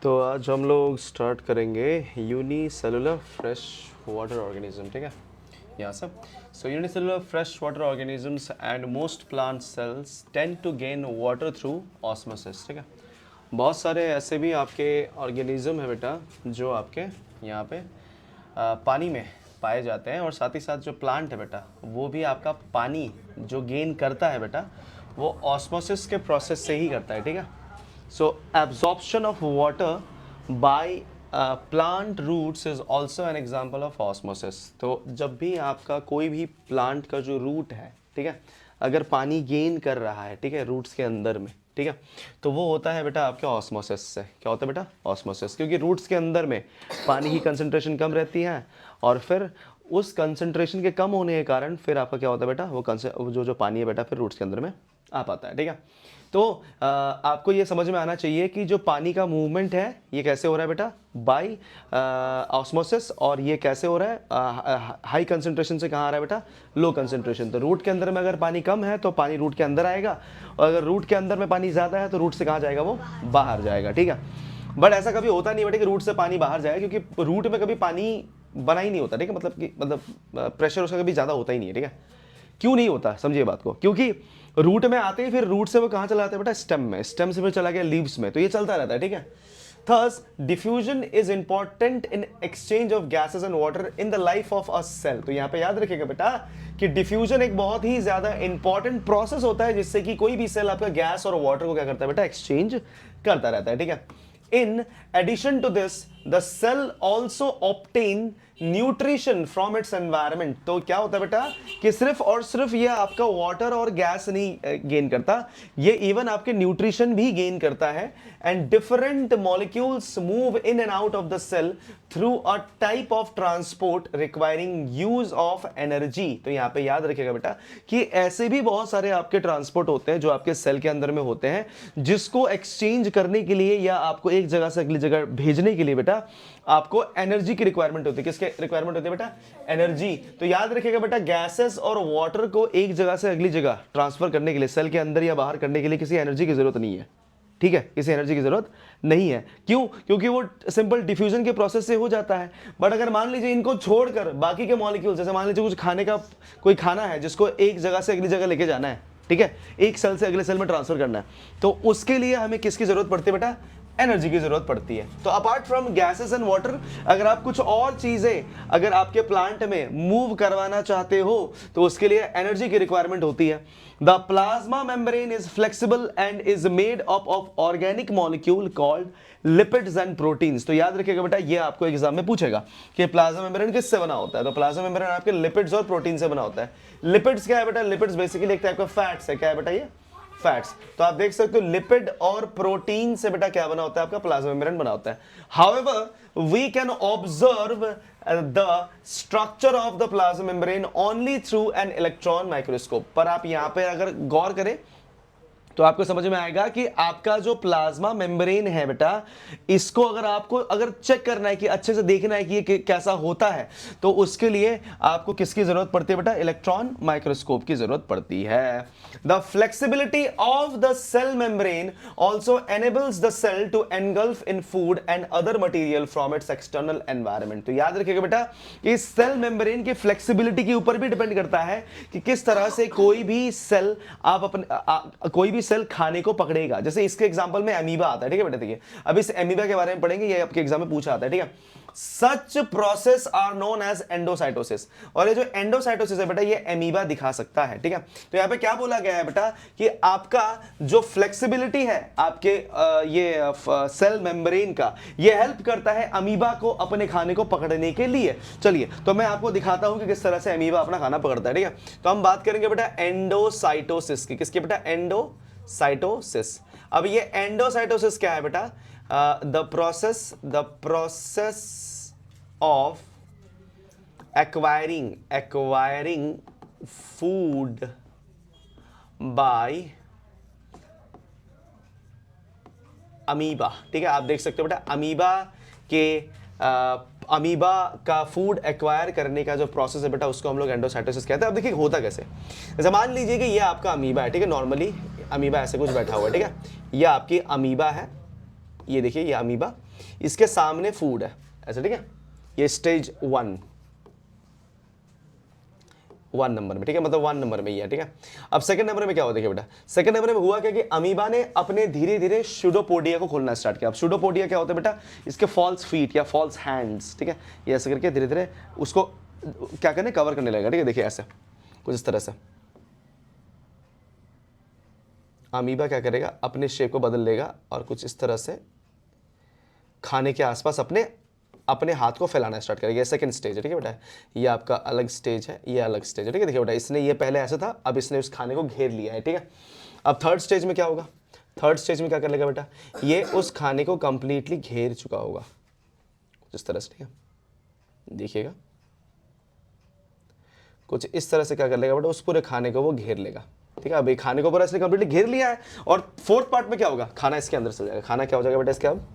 तो आज हम लोग स्टार्ट करेंगे यूनिसेलुलर फ्रेश वाटर ऑर्गेनिज्म, ठीक है। यहाँ से unicellular fresh water organisms and most plant cells tend to gain water through osmosis, ठीक है। बहुत सारे ऐसे भी आपके ऑर्गेनिज्म है बेटा जो आपके यहाँ पे पानी में पाए जाते हैं, और साथ ही साथ जो प्लांट है बेटा वो भी आपका पानी जो गेन करता है बेटा वो ऑस्मोसिस के प्रोसेस से ही करता है, ठीक है। So absorption of water by plant roots is also an example of osmosis. तो जब भी आपका कोई भी प्लांट का जो रूट है, ठीक है, अगर पानी गेन कर रहा है, ठीक है, रूट्स के अंदर में, ठीक है, तो वो होता है बेटा आपके ऑस्मोसिस से। क्या होता है बेटा? ऑस्मोसिस, क्योंकि रूट्स के अंदर में पानी की कंसंट्रेशन कम रहती है, और फिर उस कंसंट्रेशन के कम होने के कारण फिर आपका क्या होता है बेटा, वो जो पानी है बेटा फिर रूट्स के अंदर में आ पाता है, ठीक है। तो आपको ये समझ में आना चाहिए कि जो पानी का मूवमेंट है ये कैसे हो रहा है बेटा, बाय ऑस्मोसिस, और ये कैसे हो रहा है हाई कंसंट्रेशन से कहाँ आ रहा है बेटा, लो कंसंट्रेशन। तो रूट के अंदर में अगर पानी कम है तो पानी रूट के अंदर आएगा, और अगर रूट के अंदर में पानी ज़्यादा है तो रूट से कहाँ जाएगा, वो बाहर जाएगा, ठीक है। बट ऐसा कभी होता नहीं बेटा कि रूट से पानी बाहर जाए, क्योंकि रूट में कभी पानी बना ही नहीं होता, ठीक है, मतलब प्रेशर उसका कभी ज़्यादा होता ही नहीं है, ठीक है। क्यों नहीं होता, समझिए बात को, क्योंकि रूट में आते ही फिर रूट से वो कहाँ चला जाता है बेटा, स्टेम में, स्टेम से फिर चला गया लीव्स में, तो ये चलता रहता है, ठीक है। Thus, diffusion is important in exchange of gases and water in the life of a cell. तो यहाँ पे याद रखिएगा बेटा कि डिफ्यूजन एक बहुत ही ज्यादा इंपॉर्टेंट प्रोसेस होता है जिससे कि कोई भी सेल आपका गैस और वाटर को क्या करता है बेटा, एक्सचेंज करता रहता है, ठीक है। In addition to this, the cell also obtain nutrition from its environment. तो क्या होता है बेटा कि सिर्फ और सिर्फ ये आपका वाटर और गैस नहीं गेन करता, ये इवन आपके न्यूट्रिशन भी गेन करता है। And different molecules move in and out of the cell through a type of transport requiring use of energy. तो यहाँ पे याद रखिएगा बेटा कि ऐसे भी बहुत सारे आपके ट्रांसपोर्ट होते हैं जो आपके सेल के अंदर में होते हैं, जिसको एक्सचेंज करने के लिए या आपको एक जगह से अगली जगह भेजने के लिए बेटा आपको एनर्जी की रिक्वायरमेंट होती है। किसके रिक्वायरमेंट होती है बेटा? एनर्जी। तो याद रखिएगा बेटा गैसेस और वाटर को एक जगह से अगली जगह ट्रांसफर करने के लिए, सेल के अंदर या बाहर करने के लिए किसी एनर्जी की जरूरत नहीं है, ठीक है, किसी एनर्जी की जरूरत नहीं है। क्यों? क्योंकि वो सिंपल डिफ्यूजन के प्रोसेस से हो जाता है। बट अगर मान लीजिए इनको छोड़कर बाकी के मॉलिक्यूल, जैसे मान लीजिए कुछ खाने का कोई खाना है जिसको एक जगह से अगली जगह लेके जाना है, ठीक है, एक सेल से अगले सेल में ट्रांसफर करना है, तो उसके लिए हमें किसकी जरूरत पड़ती है बेटा? एनर्जी की जरूरत पड़ती है। तो apart from gases and water, अगर आप कुछ और चीजें अगर आपके प्लांट में मूव करवाना चाहते हो तो उसके लिए एनर्जी की रिक्वायरमेंट होती है। The plasma membrane is flexible and is made up of organic molecule called lipids and proteins. तो याद रखिएगा बेटा ये आपको एग्जाम में पूछेगा कि प्लाज्मा मेम्ब्रेन किससे बना होता है। तो प्लाज्मा मेम्ब्रेन आपके लिपिड्स और प्रोटीन से बना होता है। लिपिड्स क्या है बेटा? लिपिड्स बेसिकली एक टाइप का फैट्स है। क्या है बेटा? ये फैट्स। तो आप देख सकते हो लिपिड और प्रोटीन से बेटा क्या बना होता है? आपका प्लाज्मा मेम्ब्रेन बना होता है। However we can observe the structure of the plasma membrane only through an electron microscope. पर आप यहां पे अगर गौर करें तो आपको समझ में आएगा कि आपका जो प्लाज्मा मेम्ब्रेन है बेटा, इसको अगर चेक करना है कि अच्छे से देखना है कि ये कैसा होता है, तो उसके लिए आपको किसकी जरूरत पड़ती है बेटा? इलेक्ट्रॉन माइक्रोस्कोप की जरूरत पड़ती है। The flexibility of the cell membrane also enables the cell to engulf in food and other material from its external environment. तो याद रखिएगा बेटा कि सेल मेम्ब्रेन की फ्लेक्सिबिलिटी के ऊपर भी डिपेंड करता है कि किस तरह से कोई भी सेल कोई भी सेल खाने को पकड़ेगा। जैसे इसके एग्जांपल में अमीबा आता है, ठीक है बेटा। देखिए अब इस अमीबा के बारे में पढ़ेंगे, ये आपके एग्जाम में पूछा आता है, ठीक है। Such process are known as endocytosis. और ये जो एंडोसाइटोसिस है बेटा ये अमीबा दिखा सकता है, ठीक है। तो यहां पे क्या बोला गया है बेटा कि आपका जो फ्लेक्सिबिलिटी है आपके ये सेल मेम्ब्रेन का, ये हेल्प करता है अमीबा को अपने खाने को पकड़ने के लिए। चलिए तो मैं आपको दिखाता हूं कि किस तरह से अमीबा अपना खाना पकड़ता है, ठीक है। तो हम बात करेंगे बेटा एंडोसाइटोसिस की। किसकी बेटा? एंडोसाइटोसिस। अब ये एंडोसाइटोसिस क्या है बेटा? The process of acquiring food by amoeba, ठीक है। आप देख सकते हो बेटा अमीबा का फूड एक्वायर करने का जो प्रोसेस है बेटा उसको हम लोग एंडोसाइटोसिस कहते हैं। अब देखिए होता कैसे, जैसे मान लीजिए कि ये आपका अमीबा है, ठीक है। नॉर्मली अमीबा ऐसे कुछ बैठा हुआ है, ठीक है। ये आपकी अमीबा है, ये देखिए ये अमीबा, इसके सामने फूड है ऐसा, ठीक है। ये स्टेज 1 नंबर में, ठीक है, मतलब 1 नंबर में ही है, ठीक है। अब सेकंड नंबर में क्या हुआ देखिए बेटा, सेकंड नंबर में हुआ क्या कि अमीबा ने अपने धीरे धीरे स्यूडोपोडिया को खोलना स्टार्ट किया। अब स्यूडोपोडिया क्या होता है बेटा, इसके फॉल्स फीट या फॉल्स हैंड्स, ठीक है, ये ऐसे करके धीरे धीरे उसको क्या करने, कवर करने लगेगा, ठीक है। देखिए ऐसे कुछ इस तरह से अमीबा क्या करेगा, अपने शेप को बदल लेगा और कुछ इस तरह से खाने के आसपास अपने अपने हाथ को फैलाना स्टार्ट करेगा। ये सेकंड स्टेज है, ठीक है बेटा, ये आपका अलग स्टेज है, ये अलग स्टेज है, ठीक है। देखिए बेटा, इसने ये पहले ऐसा था, अब इसने उस खाने को घेर लिया है, ठीक है। अब थर्ड स्टेज में क्या होगा, थर्ड स्टेज में क्या कर लेगा बेटा, ये उस खाने को कंप्लीटली घेर चुका होगा इस तरह से, ठीक है। देखिएगा कुछ इस तरह से क्या कर लेगा बेटा, उस पूरे खाने को वो घेर लेगा, ठीक है। अभी खाने को पूरा इसने कंप्लीटली घेर लिया है। और फोर्थ पार्ट में क्या होगा, खाना इसके अंदर चल जाएगा। खाना क्या हो जाएगा बेटा, इसके अब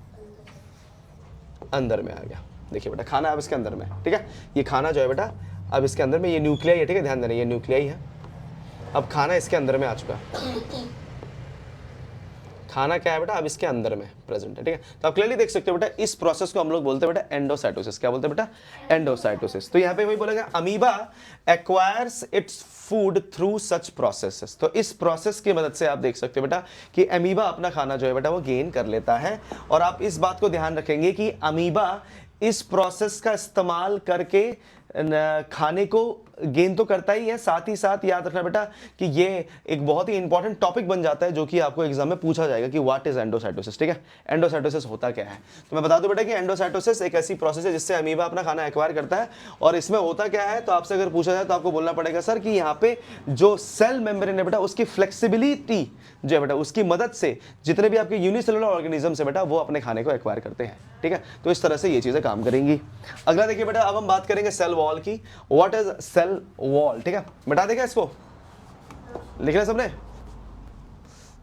अंदर में आ गया। देखिए बेटा, खाना अब इसके अंदर में, ठीक है। ये खाना जो है बेटा अब इसके अंदर में, ये न्यूक्लियाई है, ठीक है, ध्यान देना, ये न्यूक्लियाई है। अब खाना इसके अंदर में आ चुका है। खाना क्या है बेटा, अब इसके अंदर में प्रेजेंट है, ठीक है। तो आप क्लियरली देख सकते हो बेटा, इस प्रोसेस को हम लोग बोलते हैं बेटा एंडोसाइटोसिस। क्या बोलते हैं बेटा, एंडोसाइटोसिस। तो यहाँ पे वही बोला गया, amoeba acquires its food through such processes. तो इस प्रोसेस की मदद से आप देख सकते हो बेटा कि अमीबा अपना खाना जो है बेटा वो गेन कर लेता है। और आप इस बात को ध्यान रखेंगे कि अमीबा इस प्रोसेस का इस्तेमाल करके खाने को गेन तो करता ही है, साथ ही साथ याद रखना बेटा कि ये एक बहुत ही इंपॉर्टेंट टॉपिक बन जाता है जो कि आपको एग्जाम में पूछा जाएगा कि व्हाट इज एंडोसाइटोसिस, ठीक है। एंडोसाइटोसिस होता क्या है, तो मैं बता दूं बेटा कि एंडोसाइटोसिस एक ऐसी प्रोसेस है जिससे अमीबा अपना खाना एक्वायर करता है। और इसमें होता क्या है, तो आपसे अगर पूछा जाए तो आपको बोलना पड़ेगा सर कि यहाँ पे जो सेल मेम्ब्रेन है बेटा उसकी फ्लेक्सिबिलिटी जो है बेटा उसकी मदद से जितने भी आपके यूनिसेलुलर ऑर्गेनिजम्स है बेटा वो अपने खाने को एक्वायर करते हैं, ठीक है। तो इस तरह से ये चीजें काम करेंगी। अगला देखिए बेटा, अब हम बात करेंगे सेल वॉल की। व्हाट इज सेल वॉल, ठीक है। बता देगा इसको, लिख रहे सबने,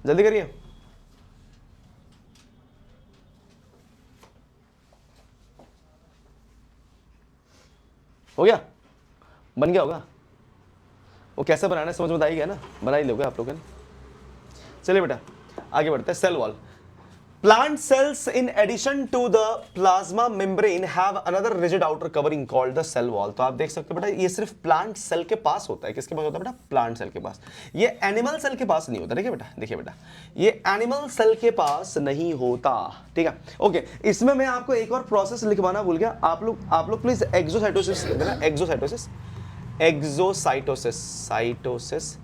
जल्दी करिए। हो गया, बन गया होगा। वो कैसे बनाना है समझ में आ ही गया ना, बना ही लोगे आप लोगों ने। चलिए बेटा आगे बढ़ते हैं। Cell wall, plant cells in addition to the plasma membrane have another rigid outer covering called the cell wall। तो आप देख सकते हो बेटा ये सिर्फ प्लांट सेल के पास होता है। किसके पास होता है बेटा, प्लांट सेल के पास। ये एनिमल सेल के पास नहीं होता, ठीक है बेटा। देखिए बेटा ये एनिमल सेल के पास नहीं होता, ठीक है। ओके, इसमें मैं आपको एक और प्रोसेस लिखवाना भूल गया। आप लोग प्लीज एक्सोसाइटोसिस लिख देना। Exocytosis, exocytosis, cytosis.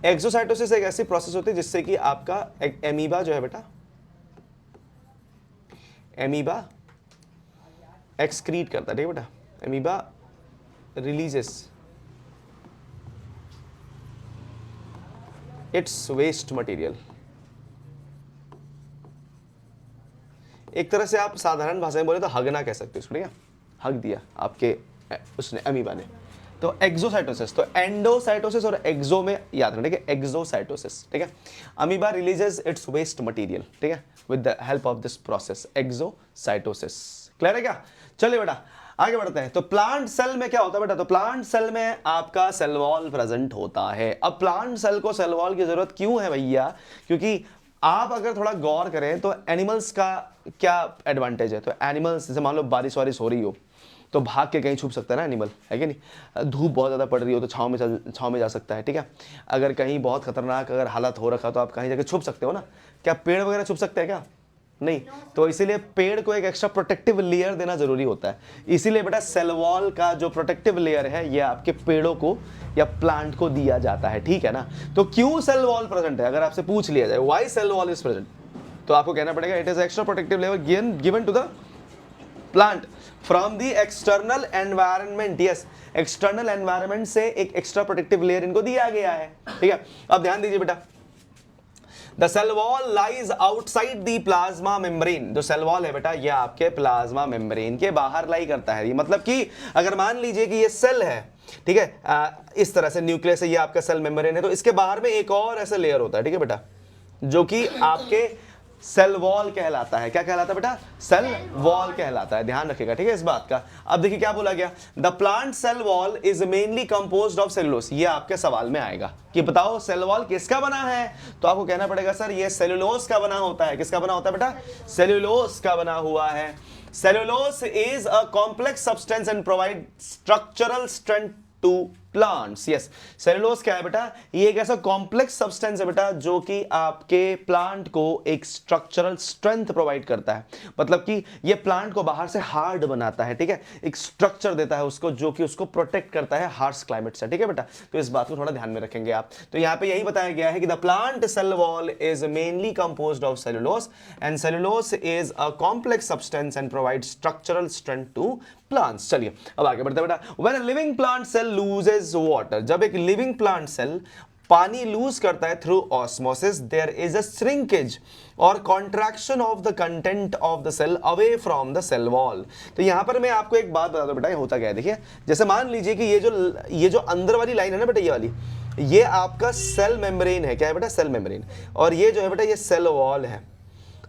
एक्सोसाइटोसिस एक ऐसी प्रोसेस होती है जिससे कि आपका एमीबा जो है बेटा, एमीबा एक्सक्रीट करता है, ठीक है बेटा। Amoeba releases its waste material. एक तरह से आप साधारण भाषा में बोले तो हगना कह सकते हो इसको, ठीक है। हग दिया आपके उसने, अमीबा ने। तो एक्सोसाइटोसिस, तो एंडोसाइटोसिस और एक्सो में याद रखना, ठीक है। एक्सोसाइटोसिस, ठीक है। Amoeba releases its waste material, ठीक है, with the help of this process exocytosis. Clear है क्या? चलिए बेटा आगे बढ़ते हैं। तो प्लांट सेल में क्या होता है बेटा, तो प्लांट सेल में आपका सेल वॉल प्रेजेंट होता है। अब प्लांट सेल को सेल वॉल की जरूरत क्यों है भैया, क्योंकि आप अगर थोड़ा गौर करें तो एनिमल्स का क्या एडवांटेज है। तो एनिमल्स जैसे मान लो बारिश वारिश हो रही हो तो भाग के कहीं छुप सकता है ना एनिमल, है कि नहीं। धूप बहुत ज़्यादा पड़ रही हो तो छाँव में जा सकता है, ठीक है। अगर कहीं बहुत खतरनाक अगर हालत हो रखा तो आप कहीं जाके छुप सकते हो ना। क्या पेड़ वगैरह छुप सकते हैं क्या? नहीं। तो इसीलिए पेड़ को एक एक्स्ट्रा प्रोटेक्टिव लेयर देना जरूरी होता है। इसीलिए बेटा सेल वॉल का जो प्रोटेक्टिव लेयर है ये आपके पेड़ों को या प्लांट को दिया जाता है, ठीक है ना। तो क्यों सेल वॉल प्रेजेंट है, अगर आपसे पूछ लिया जाए why cell wall is present, तो आपको कहना पड़ेगा it is extra protective layer given to the plant from the external environment. Yes, external environment से एक एक्स्ट्रा प्रोटेक्टिव लेयर इनको दिया गया है, ठीक है। अब ध्यान दीजिए बेटा, the cell wall lies outside the plasma membrane. जो सेल वॉल है बेटा ये आपके प्लाज्मा मेम्ब्रेन के बाहर लाई करता है। ये मतलब कि अगर मान लीजिए कि ये सेल है, ठीक है, इस तरह से न्यूक्लियस है, ये आपका सेल मेम्ब्रेन है, तो इसके बाहर में एक और ऐसा लेयर होता है, ठीक है बेटा, जो कि आपके सेल वॉल कहलाता है। क्या कहलाता है बेटा? सेल वॉल कहलाता है, ध्यान रखिएगा, ठीक है इस बात का। अब देखिए क्या बोला गया, the plant cell wall is mainly composed of cellulose. ये आपके सवाल में आएगा कि बताओ सेल वॉल किसका बना है, तो आपको कहना पड़ेगा सर ये सेलुलोस का बना होता है। किसका बना होता है बेटा? सेलुलोस का बना हुआ है। Cellulose is a complex substance and provide structural strength to plants. Yes, cellulose क्या है बेटा? ये एक ऐसा कॉम्प्लेक्स सब्सटेंस है बेटा जो कि आपके प्लांट को एक स्ट्रक्चरल स्ट्रेंथ प्रोवाइड करता है। मतलब कि ये प्लांट को बाहर से हार्ड बनाता है, ठीक है, एक स्ट्रक्चर देता है उसको जो कि उसको प्रोटेक्ट करता है हार्श क्लाइमेट से, ठीक है बेटा। तो इस बात को थोड़ा ध्यान में रखेंगे आप। तो यहाँ पे यही बताया गया है कि the plant cell wall is mainly composed of cellulose and cellulose is a complex substance and provide structural strength to plants. चलिए अब आगे बढ़ते हैं बेटा। When a living plant cell loses water, जब एक लिविंग प्लांट सेल पानी lose करता है through osmosis, there is a shrinkage और contraction of the content of the cell away from the cell wall. तो यहां पर मैं आपको एक बात बता दूं बेटा, ये होता क्या है, देखिए जैसे मान लीजिए कि ये जो अंदर वाली लाइन है ना बेटा, ये वाली, ये आपका सेल मेम्ब्रेन है। क्या है बेटा? Cell membrane. और ये जो है बेटा ये सेल वॉल है।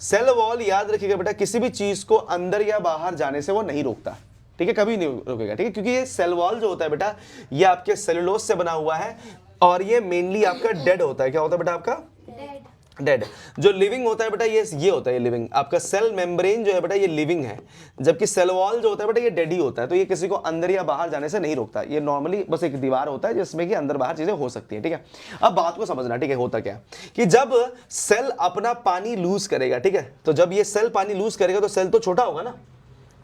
सेल वॉल याद रखिएगा बेटा, किसी भी चीज को अंदर या बाहर जाने से वो नहीं रोकता, ठीक है, कभी नहीं रुकेगा, ठीक है, क्योंकि ये सेल वॉल जो होता है बेटा ये आपके सेलुलोज से बना हुआ है और ये मेनली आपका डेड होता है। क्या होता है बेटा आपका? डेड। जो लिविंग होता है बेटा ये होता है, ये लिविंग। आपका सेल मेम्ब्रेन जो है बेटा ये लिविंग है, जबकि सेल वॉल जो होता है बेटा ये डेड ही होता है। तो ये किसी को अंदर या बाहर जाने से नहीं रोकता, ये नॉर्मली बस एक दीवार होता है जिसमें कि अंदर बाहर चीजें हो सकती है, ठीक है। अब बात को समझना, ठीक है, होता क्या कि जब सेल अपना पानी लूज करेगा, ठीक है, तो जब ये सेल पानी लूज करेगा तो सेल तो छोटा होगा ना,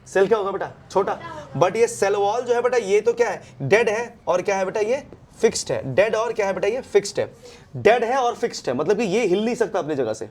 सेल क्या होगा बेटा? छोटा। बट ये सेल वॉल जो है बेटा ये तो क्या है? डेड है। और क्या है बेटा? ये फिक्स्ड है। डेड और क्या है बेटा? ये फिक्स्ड है। डेड है और फिक्स्ड है, मतलब कि ये हिल नहीं सकता अपनी जगह से।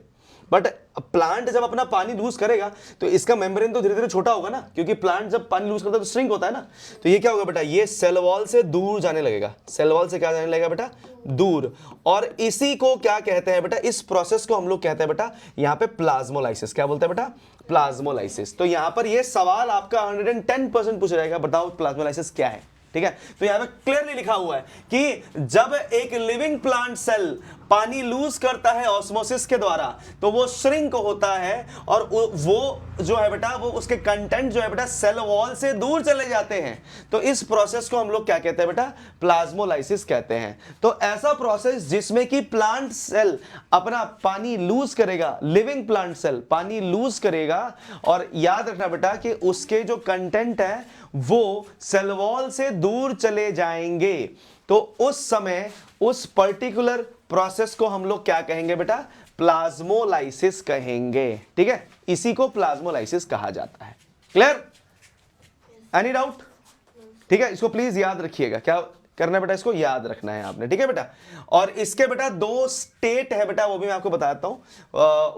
बट प्लांट जब अपना पानी लूज करेगा तो इसका मेम्ब्रेन तो धीरे धीरे छोटा होगा ना, क्योंकि प्लांट जब पानी लूज करता है तो श्रिंक होता है ना। तो ये क्या होगा बेटा? ये सेल वॉल से दूर जाने लगेगा। सेल वॉल से क्या जाने लगेगा बेटा? दूर। और इसी को क्या कहते हैं बेटा? इस प्रोसेस को हम लोग कहते हैं बेटा यहां पे प्लाज्मोलाइसिस। क्या बोलते हैं बेटा? प्लाज्मोलाइसिस। तो यहां पर ये सवाल आपका 110% पूछा जाएगा, बताओ प्लाज्मोलाइसिस क्या है, ठीक है। तो यहां पे क्लियरली लिखा हुआ है कि जब एक लिविंग प्लांट सेल पानी लूज करता है ऑस्मोसिस के द्वारा तो वो श्रिंक होता है और वो जो है बेटा वो उसके कंटेंट जो है बेटा सेल वॉल से दूर चले जाते हैं। तो इस प्रोसेस को हम लोग क्या कहते हैं बेटा? प्लाज्मोलाइसिस कहते हैं। तो ऐसा प्रोसेस जिसमें कि प्लांट सेल अपना पानी लूज करेगा, लिविंग प्लांट सेल पानी लूज करेगा और याद रखना बेटा कि उसके जो कंटेंट है वो सेल वॉल से दूर चले जाएंगे। तो उस समय उस पर्टिकुलर प्रोसेस को हम लोग क्या कहेंगे बेटा? प्लाज्मोलाइसिस कहेंगे, ठीक है। इसी को प्लाज्मोलाइसिस कहा जाता है। क्लियर? Any doubt? ठीक है, इसको प्लीज याद रखिएगा। क्या करना है बेटा? इसको याद रखना है आपने, ठीक है बेटा। और इसके बेटा दो स्टेट है बेटा, वो भी मैं आपको बताता हूं।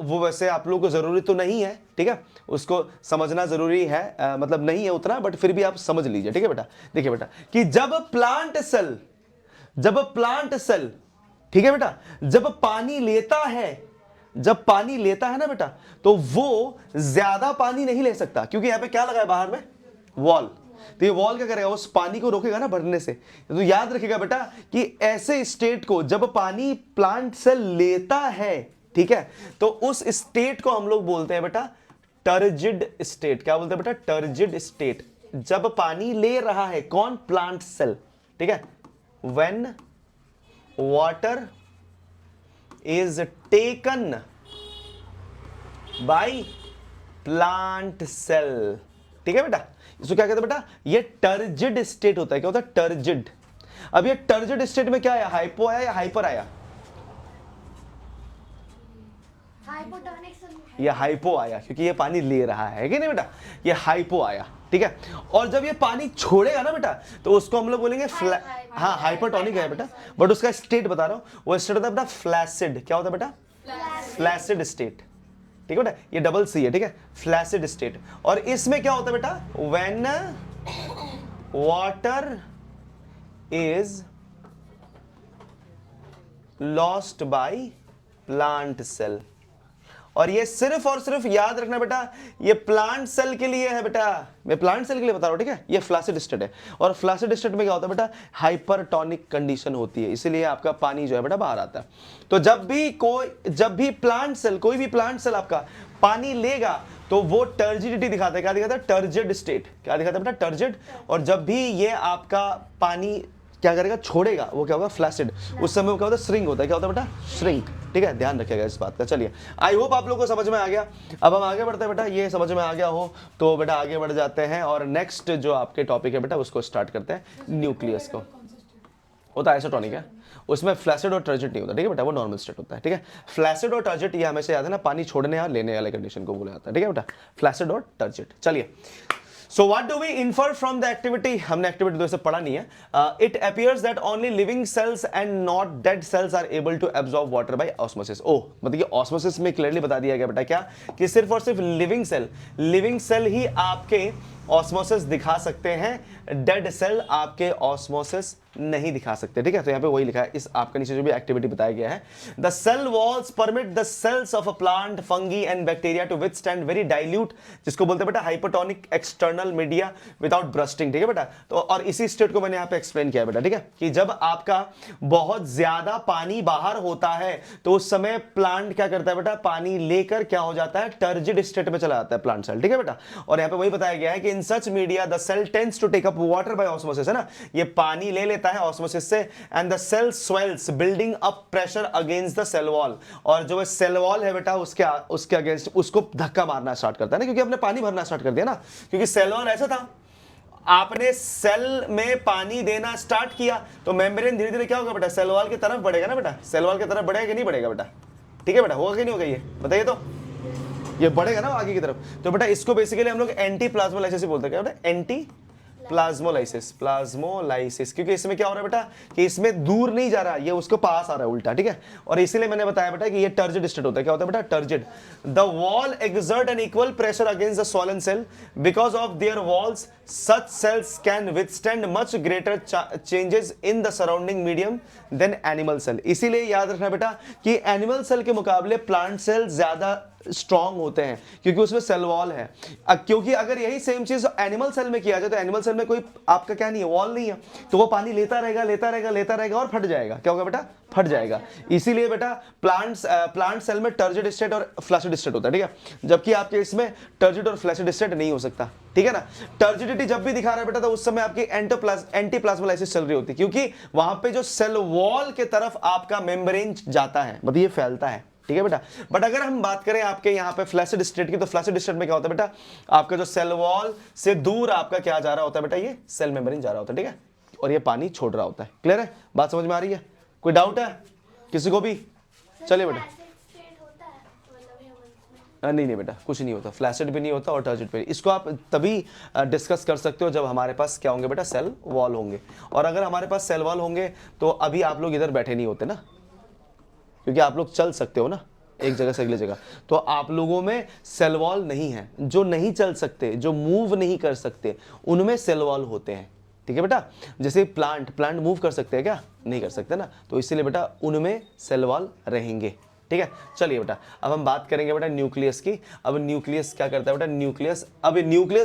वो वैसे आप लोगों को जरूरी तो नहीं है, ठीक है, उसको समझना जरूरी है, मतलब नहीं है उतना, बट फिर भी आप समझ लीजिए, ठीक है बेटा। देखिए बेटा कि जब प्लांट सेल ठीक है बेटा जब पानी लेता है ना बेटा, तो वो ज्यादा पानी नहीं ले सकता, क्योंकि यहां पे क्या लगा है बाहर में? वॉल। तो ये वॉल क्या करेगा? उस पानी को रोकेगा ना बढ़ने से। तो याद रखिएगा बेटा कि ऐसे स्टेट को जब पानी प्लांट से लेता है, ठीक है, तो उस स्टेट को हम लोग बोलते हैं बेटा टर्जिड स्टेट। क्या बोलते हैं बेटा? Turgid state. जब पानी ले रहा है कौन? प्लांट सेल, ठीक है। When water is taken by plant cell, ठीक है बेटा। इसको क्या कहते हैं बेटा? ये टर्जिड स्टेट होता है। क्या होता है? टर्जिड। अब ये टर्जिड स्टेट में क्या आया? हाइपो आया या हाइपर आया? ये हाइपो आया, क्योंकि ये पानी ले रहा है कि नहीं बेटा? ये हाइपो आया, ठीक है। और जब ये पानी छोड़ेगा ना बेटा तो उसको हम लोग बोलेंगे हाँ हाइपरटोनिक है बेटा, बट उसका स्टेट बता रहा हूं, वो स्टेट होता है बेटा फ्लैसिड। क्या होता है बेटा? फ्लैसिड स्टेट, ठीक है बेटा। ये डबल सी है, ठीक है, फ्लैसिड स्टेट। और इसमें क्या होता है बेटा? When water is lost by plant cell. और ये सिर्फ और सिर्फ याद रखना बेटा, ये प्लांट सेल के लिए है बेटा, मैं प्लांट सेल के लिए बता रहा हूं, ठीक है। ये फ्लैसिड स्टेट है, और फ्लैसिड स्टेट में क्या होता है बेटा, हाइपरटोनिक कंडीशन होती है, इसीलिए आपका पानी जो है बेटा बाहर आता है। तो जब भी प्लांट सेल, कोई भी प्लांट सेल आपका पानी लेगा तो वो टर्जिडिटी दिखाता है। क्या दिखाता है? Turgid state. क्या दिखाता है बेटा? टर्जिड। और जब भी ये आपका पानी क्या करेगा, छोड़ेगा, वो क्या होगा? फ्लैसिड। उस समय वो क्या होता है? श्रिंक होता है। क्या होता है बेटा? श्रिंक। ठीक है, ध्यान रखिएगा इस बात का। चलिए, आई होप आप लोगों को समझ में आ गया। अब हम आगे बढ़ते हैं बेटा, ये समझ में आ गया हो तो बेटा आगे बढ़ जाते हैं, और नेक्स्ट जो आपके टॉपिक है बेटा उसको स्टार्ट करते हैं, न्यूक्लियस को। होता है आइसोटोनिक है, उसमें फ्लैसिड और टर्जिड नहीं होता, ठीक है बेटा, वो नॉर्मल स्टेट होता है। ठीक है, फ्लैसिड और टर्जिड ये हमेशा याद है ना, पानी छोड़ने या लेने वाले कंडीशन को बोला जाता है। ठीक है बेटा, फ्लैसिड और टर्जिड। चलिए, so what do we infer from the activity? हमने एक्टिविटी 2 से पढ़ा नहीं है। It appears that only living cells and not dead cells are able to absorb water by osmosis. ओह, मतलब कि ऑस्मोसिस में क्लियरली बता दिया गया बेटा क्या, कि सिर्फ और सिर्फ लिविंग सेल ही आपके ऑस्मोसिस दिखा सकते हैं, डेड सेल आपके ऑस्मोसिस नहीं दिखा सकते। ठीक है, तो यहाँ पे वही लिखा है, इस आपके नीचे जो भी एक्टिविटी बताया गया है, the cell walls permit the cells of a plant, fungi and bacteria to withstand very dilute, जिसको बोलते हैं बेटा hypotonic external media without bursting. ठीक है बेटा, तो और इसी स्टेट को मैंने यहाँ पे एक्सप्लेन किया बेटा। ठीक है, कि जब आपका बहुत ज्यादा पानी बाहर होता है तो उस समय प्लांट क्या करता है बेटा, पानी लेकर क्या हो जाता है, टर्जिड स्टेट में चला जाता है प्लांट सेल। ठीक है बेटा, और यहाँ पे वही बताया गया है कि in such media the cell tends to take up water by osmosis, है ना, ये पानी ले लेता है ऑस्मोसिस से, and the cell swells building up pressure against the cell wall, और जो सेल वॉल है बेटा उसके अगेंस्ट उसको धक्का मारना स्टार्ट करता है ना, क्योंकि आपने पानी भरना स्टार्ट कर दिया ना, क्योंकि सेल वॉल ऐसा था, आपने सेल में पानी देना स्टार्ट किया तो मेम्ब्रेन धीरे धीरे क्या होगा बेटा, सेल वॉल की तरफ बढ़ेगा ना बेटा, सेल वॉल की तरफ बढ़ेगा कि नहीं बढ़ेगा बेटा? ठीक है बेटा, होगा कि नहीं होगा, ये बताइए तो, ये बढ़ेगा ना आगे की तरफ। तो बेटा इसको बेसिकली हम लोग एंटी प्लाज्मोलाइसिस बोलते हैं। क्या बेटा? एंटी प्लाज्मोलाइसिस, क्योंकि इसमें क्या हो रहा है बेटा, कि इसमें दूर नहीं जा रहा, ये उसको पास आ रहा है उल्टा। ठीक है, और इसीलिए मैंने बताया बेटा कि ये टर्जिड स्टेट होता है। क्या होता है बेटा? Turgid. The wall exert an equal pressure against the swollen cell, because of their walls such cells can withstand much greater changes in the surrounding medium than animal cell। इसीलिए याद रखना बेटा कि एनिमल सेल के मुकाबले plant cell ज्यादा strong होते हैं, क्योंकि उसमें सेल वॉल है। क्योंकि अगर यही सेम चीज एनिमल सेल में किया जाए तो एनिमल सेल में कोई आपका क्या नहीं है, वॉल नहीं है, तो वो पानी लेता रहेगा और फट जाएगा। क्या होगा बेटा? फट जाएगा। इसीलिए बेटा प्लांट सेल में टर्जिड स्टेट और फ्लैसिड स्टेट होता है। ठीक है, जबकि आपके इसमें टर्जिड और फ्लैसिड स्टेट नहीं हो सकता। ठीक है ना, टर्जिडिटी जब भी दिखा रहा है बेटा तो उस समय आपकी एंटी प्लाज्मोलाइसिस चल रही होती है, क्योंकि वहां पे जो सेल वॉल के तरफ आपका मेम्ब्रेन जाता है, मतलब ये फैलता है। ठीक है बेटा, बट अगर हम बात करें आपके यहाँ पे फ्लैसिड स्टेट की, तो फ्लैसिड स्टेट में क्या होता है बेटा, आपका जो सेल वॉल से दूर आपका क्या जा रहा होता है बेटा, ये सेल मेम्ब्रेन जा रहा होता है। ठीक है, और ये पानी छोड़ रहा होता है। क्लियर है? बात समझ में आ रही है? कोई डाउट है किसी को भी? चलिए बेटा, नहीं बेटा, कुछ नहीं होता, फ्लैसिड भी नहीं होता और टर्जिड भी। इसको आप तभी डिस्कस कर सकते हो जब हमारे पास क्या होंगे बेटा, सेल वॉल होंगे। और अगर हमारे पास सेल वॉल होंगे तो अभी आप लोग इधर बैठे नहीं होते ना, क्योंकि आप लोग चल सकते हो ना एक जगह से अगली जगह। तो आप लोगों में सेल वॉल नहीं है, जो नहीं चल सकते, जो मूव नहीं कर सकते, उनमें सेल वॉल होते हैं। ठीक है बेटा, जैसे प्लांट मूव कर सकते हैं क्या? नहीं कर सकते ना, तो इसीलिए बेटा उनमें सेल वॉल रहेंगे। ठीक है, चलिए बेटा अब हम बात करेंगे बेटा न्यूक्लियस की। अब न्यूक्लियस क्या करता है बेटा, न्यूक्लियस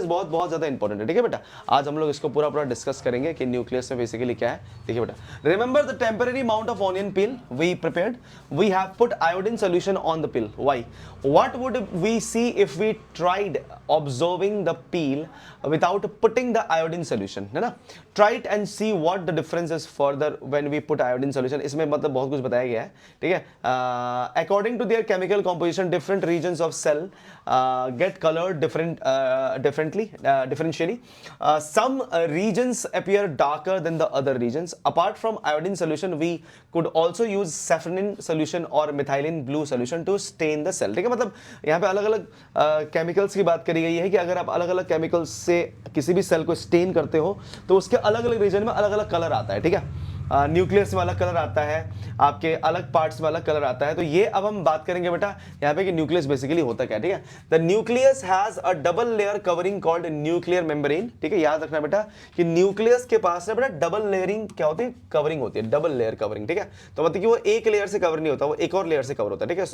बहुत बहुत ज्यादा इंपॉर्टेंट है। ठीक है बेटा, आज हम लोग इसको पूरा डिस्कस करेंगे कि न्यूक्लियस में बेसिकली क्या है। देखिए बेटा, remember the temporary amount of onion peel we prepared, we have put iodine solution on the peel. Why? What would we see if we tried observing the peel without putting the iodine solution, है ना? Try it and see what the difference is further when we put iodine solution। इसमें मतलब बहुत कुछ बताया गया है। ठीक है, according to their chemical composition, different regions of cell get colored differentially. Some regions appear darker than the other regions. Apart from iodine solution, we could also use safranin solution or methylene blue solution to stain the cell। ठीक है, मतलब यहाँ पे अलग अलग chemicals की बात करी गई है कि अगर आप अलग अलग केमिकल्स से किसी भी सेल को स्टेन करते हो तो उसके अलग अलग रीजन में अलग अलग कलर आता है। ठीक है, न्यूक्लियस में अलग कलर आता है, आपके अलग पार्ट्स में अलग कलर आता है। तो ये अब हम बात करेंगे बेटा यहाँ पे कि न्यूक्लियस बेसिकली होता क्या है, ठीक है। The nucleus has a double layer covering called nuclear membrane, ठीक है। याद रखना बेटा कि न्यूक्लियस के पास ना बेटा डबल लेयरिंग क्या होती है, कवरिंग होती है, डबल लेयर कवरिंग, ठीक है। तो मतलब कि वो एक लेयर से कवर नहीं होता, वो एक और लेयर से कवर होता है, ठीक है।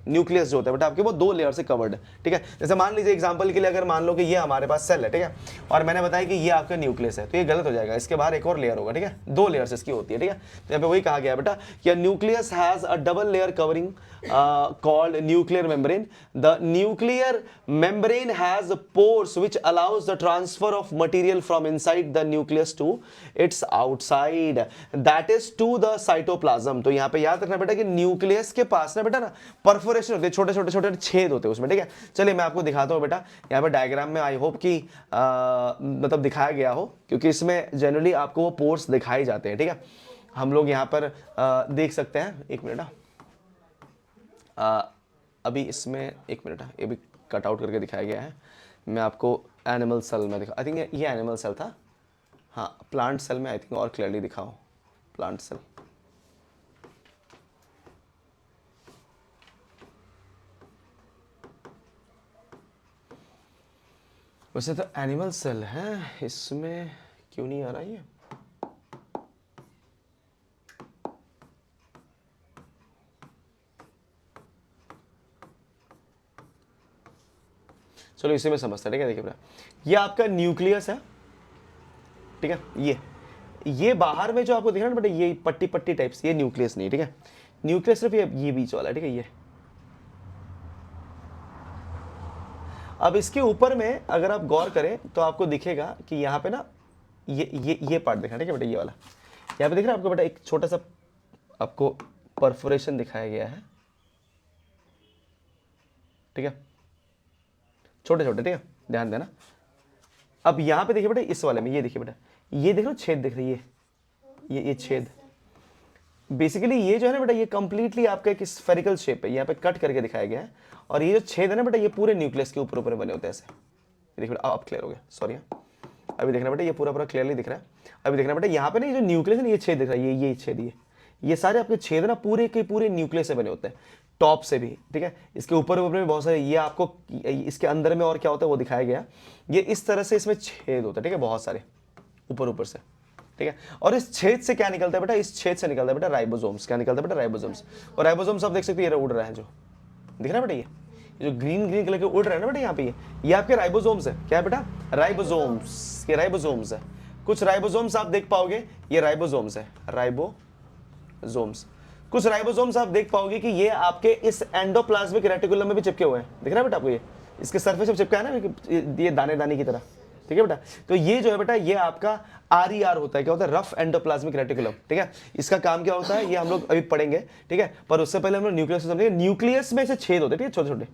न्यूक्लियस जो होता है बेटा आपके वो दो लेयर से कवर्ड है, ठीक है। जैसे मान लीजिए एग्जांपल के लिए अगर मान लो कि ये हमारे पास सेल है, ठीक है, और मैंने बताया कि ये आपका न्यूक्लियस है, तो ये गलत हो जाएगा, इसके बाहर एक और लेयर होगा, ठीक है। दो लेयर्स इसकी होती है, ठीक है। तो यहाँ पे वही कहा गया बेटा कि nucleus has a double layer covering called nuclear membrane. The nuclear membrane has pores which allows the transfer of material from inside the nucleus to its outside, that is to the cytoplasm. तो यहाँ पे याद रखना बेटा कि nucleus के पास ना बेटा ना परफोरेशन होते हैं, छोटे छोटे छोटे छेद होते हैं उसमें, ठीक है। चलिए मैं आपको दिखाता हूँ बेटा, यहाँ पे डायग्राम में आई होप कि मतलब दिखाया गया हो, क्योंकि इसमें जनरली आपको वो पोर्स दिखाए जाते हैं, ठीक है। हम लोग यहाँ पर देख सकते हैं, एक मिनट अभी इसमें एक मिनट ये भी कट आउट करके दिखाया गया है। मैं आपको एनिमल सेल में दिखा, आई थिंक ये एनिमल सेल था, हाँ प्लांट सेल में आई थिंक और क्लियरली दिखाओ प्लांट सेल। वैसे तो एनिमल सेल है, इसमें क्यों नहीं आ रहा ये? चलो इसी में समझते हैं, ठीक है। देखिए बेटा ये आपका न्यूक्लियस है, ठीक है। ये बाहर में जो आपको दिख रहा है ना बेटा, ये पट्टी पट्टी टाइप्स, ये न्यूक्लियस नहीं, ठीक है। न्यूक्लियस सिर्फ ये बीच वाला है, ठीक है। ये अब इसके ऊपर में अगर आप गौर करें तो आपको दिखेगा कि यहाँ पे ना ये पार्ट दिखा, ठीक है बेटा, ये वाला यहाँ पे दिख रहा है आपको बेटा, एक छोटा सा आपको परफोरेशन दिखाया गया है, ठीक है, छोटे छोटे, ठीक है, ध्यान देना। अब यहाँ पे देखिए बेटा इस वाले में ये देखिए बेटा, ये देख लो छेद दिख रही है, ये छेद बेसिकली ये जो है ना बेटा, ये कंप्लीटली आपका एक स्फेरिकल शेप है, यहाँ पे कट करके दिखाया गया है। और ये जो छेद है ना बेटा, ये पूरे न्यूक्लियस के ऊपर ऊपर बने होते हैं ऐसे। देखिए बेटा अब क्लियर हो गया, सॉरी अभी देखना बेटा, ये पूरा पूरा क्लियरली दिख रहा है। अभी देखना बेटा यहाँ पे ना ये जो न्यूक्लियस है ना, ये छेद दिख रहा है, ये छेद, ये सारे आपके छेद ना पूरे के पूरे न्यूक्लियस से बने होते हैं, टॉप से भी, ठीक है। इसके ऊपर ऊपर में बहुत सारे, ये आपको इसके अंदर में और क्या होता है वो दिखाया गया। ये इस तरह से इसमें छेद होता है, ठीक है, बहुत सारे ऊपर ऊपर से, ठीक है। और इस छेद से क्या निकलता है बेटा, इस छेद से निकलता है बेटा राइबोसोम्स। क्या निकलता है बेटा? राइबोसोम्स। और राइबोसोम्स आप देख सकते हैं, ये उड़ रहा है, जो दिख रहा है बेटा, ये जो ग्रीन ग्रीन कलर के उड़ रहे हैं ना बेटा यहाँ पे, ये आपके राइबोसोम्स है। क्या है बेटा? राइबोसोम्स। ये राइबोसोम्स है। कुछ राइबोसोम्स आप देख पाओगे, ये राइबोसोम्स है, राइबोसोम्स। कुछ राइबोसोम्स आप देख पाओगे कि ये आपके इस एंडोप्लाज्मिक रेटिकुलम में भी चिपके हुए हैं, दिख रहा है बेटा आपको, ये इसके सरफेस पे चिपका है ना, ये दाने दाने की तरह, ठीक है बेटा। तो ये जो है बेटा, ये आपका RER होता है। क्या होता है? रफ एंडोप्लाज्मिक रेटिकुलम, ठीक है। इसका काम क्या होता है ये हम लोग अभी पढ़ेंगे, ठीक है। पर उससे पहले हम लोग न्यूक्लियस को समझेंगे। न्यूक्लियस में से छेद होते हैं, ठीक है, छोटे छोटे,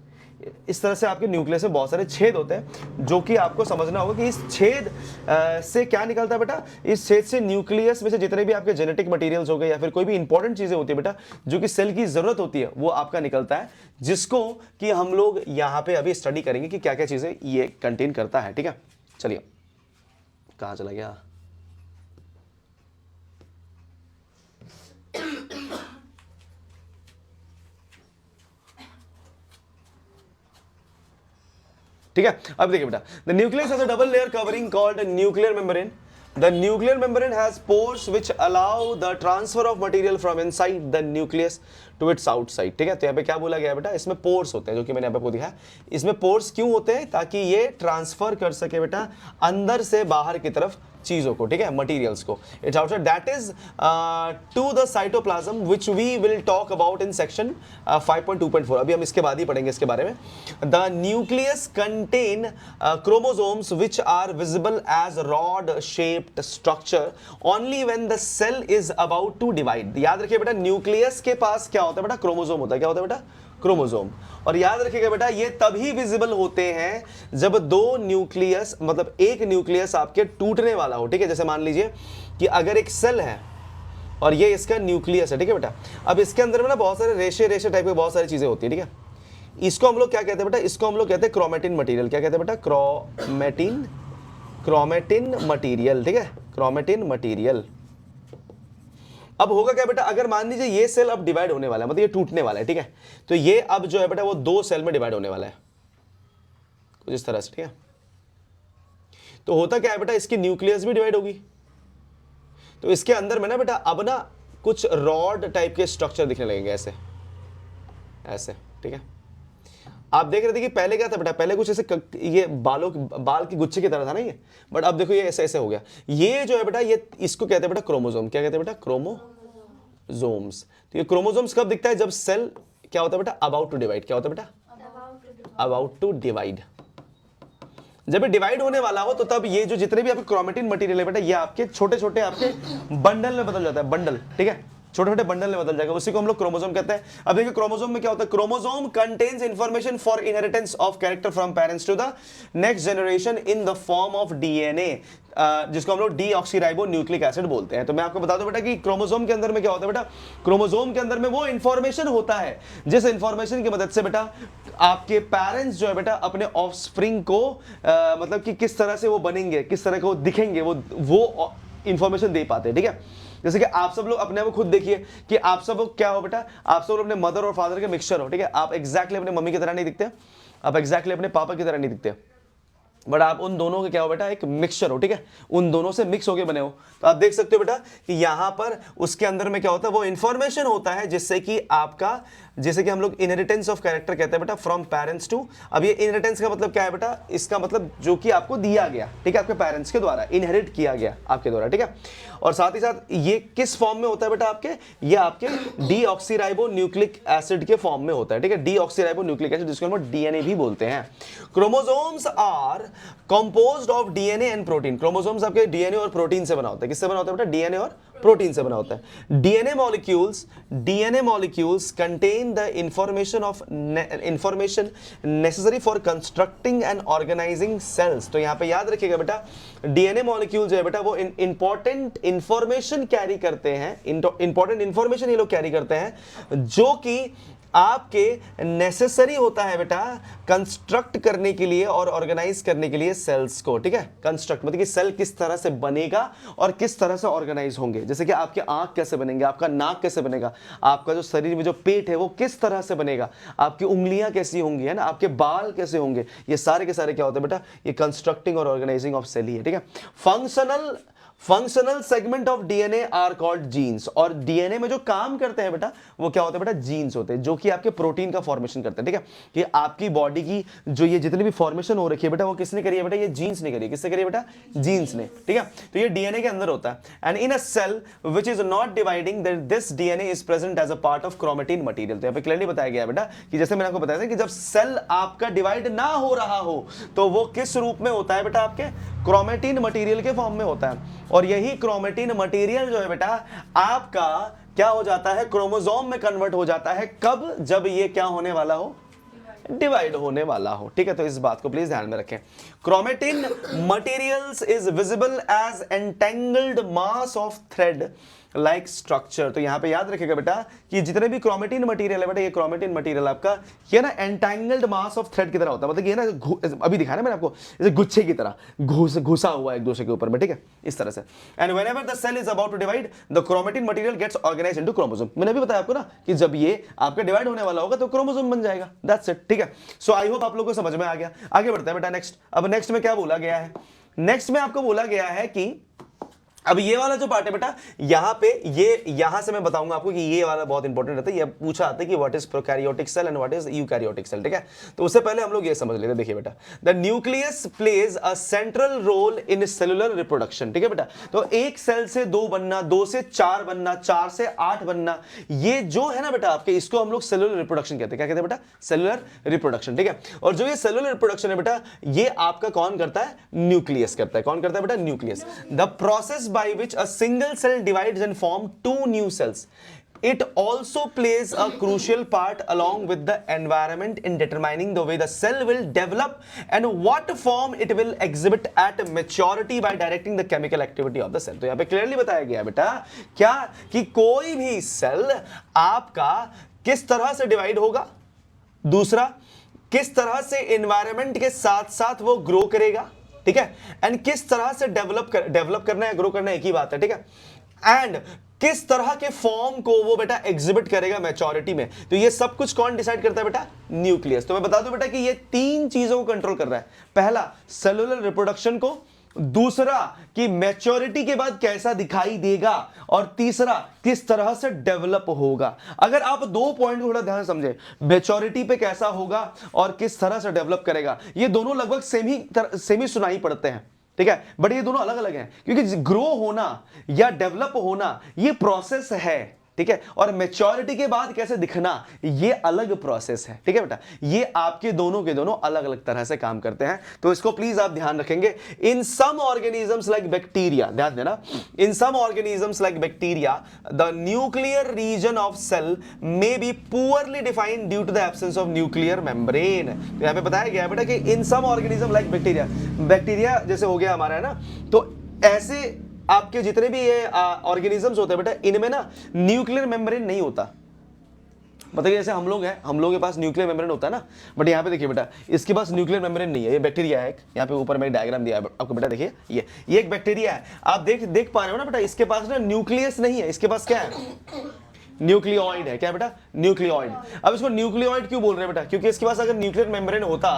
इस तरह से आपके न्यूक्लियस में बहुत सारे छेद होते हैं, जो कि आपको समझना होगा कि इस छेद से क्या निकलता है बेटा। इस छेद से न्यूक्लियस में से जितने भी आपके जेनेटिक मटेरियल्स हो गए या फिर कोई भी इंपॉर्टेंट चीजें होती है बेटा, जो कि सेल की जरूरत होती है, वो आपका निकलता है, जिसको कि हम लोग यहाँ पे अभी स्टडी करेंगे कि क्या क्या चीजें ये कंटेन करता है, ठीक है। चलिए, कहाँ चला गया? ठीक है, अब देखिए बेटा, the nucleus has a double layer covering called nuclear membrane. The nuclear membrane has pores which allow the transfer of material from inside the nucleus to its outside, ठीक है। तो यहाँ पे क्या बोला गया बेटा, इसमें पोर्स होते हैं, जो कि मैंने आपको दिखाया। इसमें पोर्स क्यों होते हैं? ताकि ये ट्रांसफर कर सके बेटा अंदर से बाहर की तरफ चीजों को, ठीक है, मटेरियल्स को। Its outside, that is to the cytoplasm, which we will talk about in section 5.2.4। अभी हम इसके बाद ही पढ़ेंगे इसके बारे में। The nucleus contain chromosomes which are visible as rod shaped structure only when the cell is about to divide. याद रखिए बेटा, न्यूक्लियस के पास क्या होता है बेटा? क्रोमोसोम होता है। क्या होता है बेटा? क्रोमोसोम। और याद रखिएगा बेटा, ये तभी विजिबल होते हैं जब दो न्यूक्लियस, मतलब एक न्यूक्लियस आपके टूटने वाला हो, ठीक है। जैसे मान लीजिए कि अगर एक सेल है और ये इसका न्यूक्लियस है, ठीक है बेटा। अब इसके अंदर में ना बहुत सारे रेशे रेशे टाइप की बहुत सारी चीजें होती है, ठीक है। इसको हम लोग क्या कहते हैं बेटा? इसको हम लोग कहते हैं क्रोमेटिन मटीरियल। क्या कहते हैं बेटा? क्रोमेटिन मटीरियल, ठीक है, क्रोमेटिन मटीरियल। अब होगा क्या बेटा, अगर मान लीजिए ये सेल अब डिवाइड होने वाला है, मतलब ये टूटने वाला है, ठीक है, तो ये अब जो है बेटा वो 2 सेल में डिवाइड होने वाला है कुछ इस तरह से, ठीक है। तो होता क्या है बेटा, इसकी न्यूक्लियस भी डिवाइड होगी, तो इसके अंदर में ना बेटा अब ना कुछ रॉड टाइप के स्ट्रक्चर दिखने लगेंगे, ऐसे ऐसे, ठीक है। आप देख रहे थे कि पहले क्या था बेटा, पहले कुछ ऐसे ये बाल की गुच्छे की तरह था ना ये, बट अब देखो ये ऐसे ऐसे हो गया। ये जो है बेटा, ये इसको कहते हैं बेटा क्रोमोसोम। क्या कहते हैं बेटा, क्रोमोसोम्स। तो ये क्रोमोसोम्स कब दिखता है, जब सेल क्या होता है बेटा, अबाउट टू डिवाइड। क्या होता है बेटा, अबाउट टू डिवाइड। जब ये डिवाइड होने वाला हो तो तब ये जो जितने भी आपके क्रोमेटिन मटेरियल है बेटा, ये आपके छोटे छोटे आपके बंडल में बदल जाता है, बंडल, ठीक है, छोटे छोटे बंडल में बदल जाएगा, उसी को हम लोग क्रोमोसोम कहते हैं। अब देखिए क्रोमोसोम में क्या होता है, chromosome contains information for inheritance of character from parents to the next generation in the form of DNA, जिसको हम लोग डीऑक्सीराइबो न्यूक्लिक एसिड बोलते हैं। तो मैं आपको बता दूं बेटा कि क्रोमोसोम के अंदर में क्या होता है बेटा, क्रोमोसोम के अंदर में वो इंफॉर्मेशन होता है जिस इंफॉर्मेशन की मदद से बेटा आपके पेरेंट्स जो है बेटा अपने ऑफस्प्रिंग को मतलब कि किस तरह से वो बनेंगे, किस तरह के वो दिखेंगे, वो इंफॉर्मेशन दे पाते हैं, ठीक है। जैसे कि आप सब लोग अपने को खुद देखिए कि आप सब लोग क्या हो बेटा, आप सब लोग अपने मदर और फादर के मिक्सचर हो, ठीक है। आप एग्जैक्टली अपने मम्मी की तरह नहीं दिखते, आप एग्जैक्टली अपने पापा की तरह नहीं दिखते, बट आप उन दोनों के क्या हो बेटा, एक मिक्सचर हो, ठीक है, उन दोनों से मिक्स होके बने हो। तो आप देख सकते हो बेटा कि यहां पर उसके अंदर में क्या होता है, वो इंफॉर्मेशन होता है जिससे कि आपका, जैसे कि हम लोग इनहेरिटेंस ऑफ कैरेक्टर कहते हैं बेटा फ्रॉम पेरेंट्स टू। अब ये इनहेरिटेंस का मतलब क्या है बेटा, इसका मतलब जो कि आपको दिया गया, ठीक है, आपके पेरेंट्स के द्वारा इनहेरिट किया गया आपके द्वारा, ठीक है। और साथ ही साथ ये किस फॉर्म में होता है बेटा आपके, ये आपके डीऑक्सीराइबो न्यूक्लिक एसिड के फॉर्म में होता है, ठीक है, डीऑक्सीराइबो न्यूक्लिक एसिड, जिसको हम लोग डीएनए भी बोलते हैं। Chromosomes are composed of DNA and protein. Chromosomes आपके डीएनए और प्रोटीन से बना होता है। किससे बना होता है बेटा, डीएनए और प्रोटीन से बना होता है। DNA molecules contain the information necessary for constructing and organising cells. तो यहां पे याद रखिएगा बेटा, डीएनए मॉलिक्यूल जो है बेटा वो इंपॉर्टेंट इंफॉर्मेशन कैरी करते हैं, इंपॉर्टेंट इंफॉर्मेशन ये लोग कैरी करते हैं जो कि आपके नेसेसरी होता है बेटा कंस्ट्रक्ट करने के लिए और ऑर्गेनाइज करने के लिए सेल्स को, ठीक है। कंस्ट्रक्ट मतलब कि सेल किस तरह से बनेगा और किस तरह से ऑर्गेनाइज होंगे, जैसे कि आपके आंख कैसे बनेंगे, आपका नाक कैसे बनेगा, आपका जो शरीर में जो पेट है वो किस तरह से बनेगा, आपकी उंगलियां कैसी होंगी, है ना, आपके बाल कैसे होंगे, ये सारे के सारे क्या होते हैं बेटा, ये कंस्ट्रक्टिंग और ऑर्गेनाइजिंग ऑफ सेल ही है, ठीक है। Functional segment of DNA are called genes. और डीएनए में जो काम करते हैं बेटा वो क्या होते हैं बेटा, जीन्स होते हैं, जो कि आपके प्रोटीन का फॉर्मेशन करते हैं, ठीक है। कि आपकी बॉडी की जो ये जितनी भी फॉर्मेशन हो रखी है बेटा वो किसने करी है बेटा, ये जीन्स ने करी है। किसने करी है बेटा, जीन्स ने, ठीक है। तो ये डीएनए के अंदर होता है। And in a cell which is not dividing this DNA is present as a part of chromatin material. तो यहाँ पे क्लियरली बताया गया बेटा कि जैसे मैंने आपको बताया था कि जब सेल आपका डिवाइड ना हो रहा हो तो वो किस रूप में होता है बेटा, आपके क्रोमेटिन मटेरियल के फॉर्म में होता है। और यही क्रोमेटिन मटेरियल जो है बेटा आपका क्या हो जाता है, क्रोमोसोम में कन्वर्ट हो जाता है। कब, जब ये क्या होने वाला हो, डिवाइड होने वाला हो, ठीक है। तो इस बात को प्लीज ध्यान में रखें। Chromatin materials is visible as entangled mass of thread like structure. तो यहां पे याद रखिएगा बेटा कि जितने भी क्रोमेटिन मटेरियल है बेटा, ये क्रोमेटिन मटेरियल आपका ये ना एंटेंगल्ड मास ऑफ थ्रेड की तरह होता है, मतलब ये ना अभी दिखाया ना मैंने आपको, जैसे गुच्छे की तरह घुसा हुआ है एक दूसरे के ऊपर में, ठीक है, इस तरह से। And whenever the cell is about to divide the chromatin material gets organised into chromosome. मैंने भी बताया आपको ना कि जब ये आपका डिवाइड होने वाला होगा तो क्रोमोसोम बन जाएगा, दैट्स इट, ठीक है। सो आई होप आप लोगों को समझ में आ गया। आगे बढ़ते हैं बेटा नेक्स्ट। अब नेक्स्ट में क्या बोला गया है, नेक्स्ट में आपको बोला गया है कि अब ये वाला जो पार्ट है बेटा, यहां पे ये यहां से मैं बताऊंगा आपको कि ये वाला बहुत इंपॉर्टेंट रहता है। ये पूछा आता है कि what is prokaryotic cell and what is eukaryotic cell, ठीक है। तो उससे पहले हम लोग ये समझ लेते हैं। देखिए बेटा, the nucleus plays a central role in cellular reproduction, ठीक है बेटा। तो एक सेल से 2 बनना, 2 से 4 बनना, 4 से 8 बनना, ये जो है ना बेटा आपके, इसको हम लोग सेलुलर रिप्रोडक्शन कहते हैं। क्या कहते हैं बेटा, सेलुलर रिप्रोडक्शन, ठीक है। और जो ये सेलुलर रिप्रोडक्शन है बेटा, ये आपका कौन करता है, न्यूक्लियस करता है। कौन करता है बेटा, nucleus. The process by which a single cell divides and form 2 new cells. It also plays a crucial part along with the environment in determining the way the cell will develop and what form it will exhibit at maturity by directing the chemical activity of the cell. तो यहाँ पे clearly बताया गया बेटा क्या कि कोई भी सेल आपका किस तरह से डिवाइड होगा, दूसरा किस तरह से एनवायरनमेंट के साथ साथ वो ग्रो करेगा, ठीक है, एंड किस तरह से डेवलप करना है, ग्रो करना है, एक ही बात है, ठीक है। एंड किस तरह के फॉर्म को वो बेटा एग्जिबिट करेगा मैच्योरिटी में, तो ये सब कुछ कौन डिसाइड करता है बेटा, न्यूक्लियस। तो मैं बता दूं बेटा कि ये तीन चीजों को कंट्रोल कर रहा है, पहला सेलुलर रिप्रोडक्शन को, दूसरा कि मैच्योरिटी के बाद कैसा दिखाई देगा, और तीसरा किस तरह से डेवलप होगा। अगर आप दो पॉइंट थोड़ा ध्यान समझे, मैच्योरिटी पे कैसा होगा और किस तरह से डेवलप करेगा, ये दोनों लगभग सेम ही सुनाई पड़ते हैं, ठीक है, बट ये दोनों अलग अलग हैं, क्योंकि ग्रो होना या डेवलप होना ये प्रोसेस है, ठीक है, और मैच्योरिटी के बाद कैसे दिखना ये अलग प्रोसेस है, ठीक है बेटा। ये आपके दोनों के दोनों अलग अलग तरह से काम करते हैं, तो इसको प्लीज आप ध्यान रखेंगे। In some organisms like bacteria, ध्यान देना, in some organisms like bacteria the nuclear region of cell may be poorly defined due to the absence of nuclear membrane. तो यहां पे बताया गया है बेटा कि in some organism like bacteria, bacteria जैसे हो गया हमारा, है ना, तो ऐसे आपके जितने भी ये ऑर्गेनिजम्स होते हैं बेटा, इनमें ना न्यूक्लियर मेम्ब्रेन नहीं होता। मतलब जैसे हम लोग हैं, हम लोगों के पास न्यूक्लियर मेम्ब्रेन होता है ना, बट यहाँ पे देखिए बेटा, इसके पास न्यूक्लियर मेम्ब्रेन नहीं है। ये बैक्टीरिया है एक, यहाँ पे ऊपर में एक डायग्राम दिया है आपको बेटा, देखिए ये एक बैक्टीरिया है, आप देख पा रहे हो ना बेटा, इसके पास ना न्यूक्लियस नहीं है, इसके पास क्या है, न्यूक्लियोइड है। क्या बेटा, न्यूक्लियोइड। अब इसको न्यूक्लियोइड क्यों बोल रहे हैं बेटा, क्योंकि इसके पास अगर न्यूक्लियर मेम्ब्रेन होता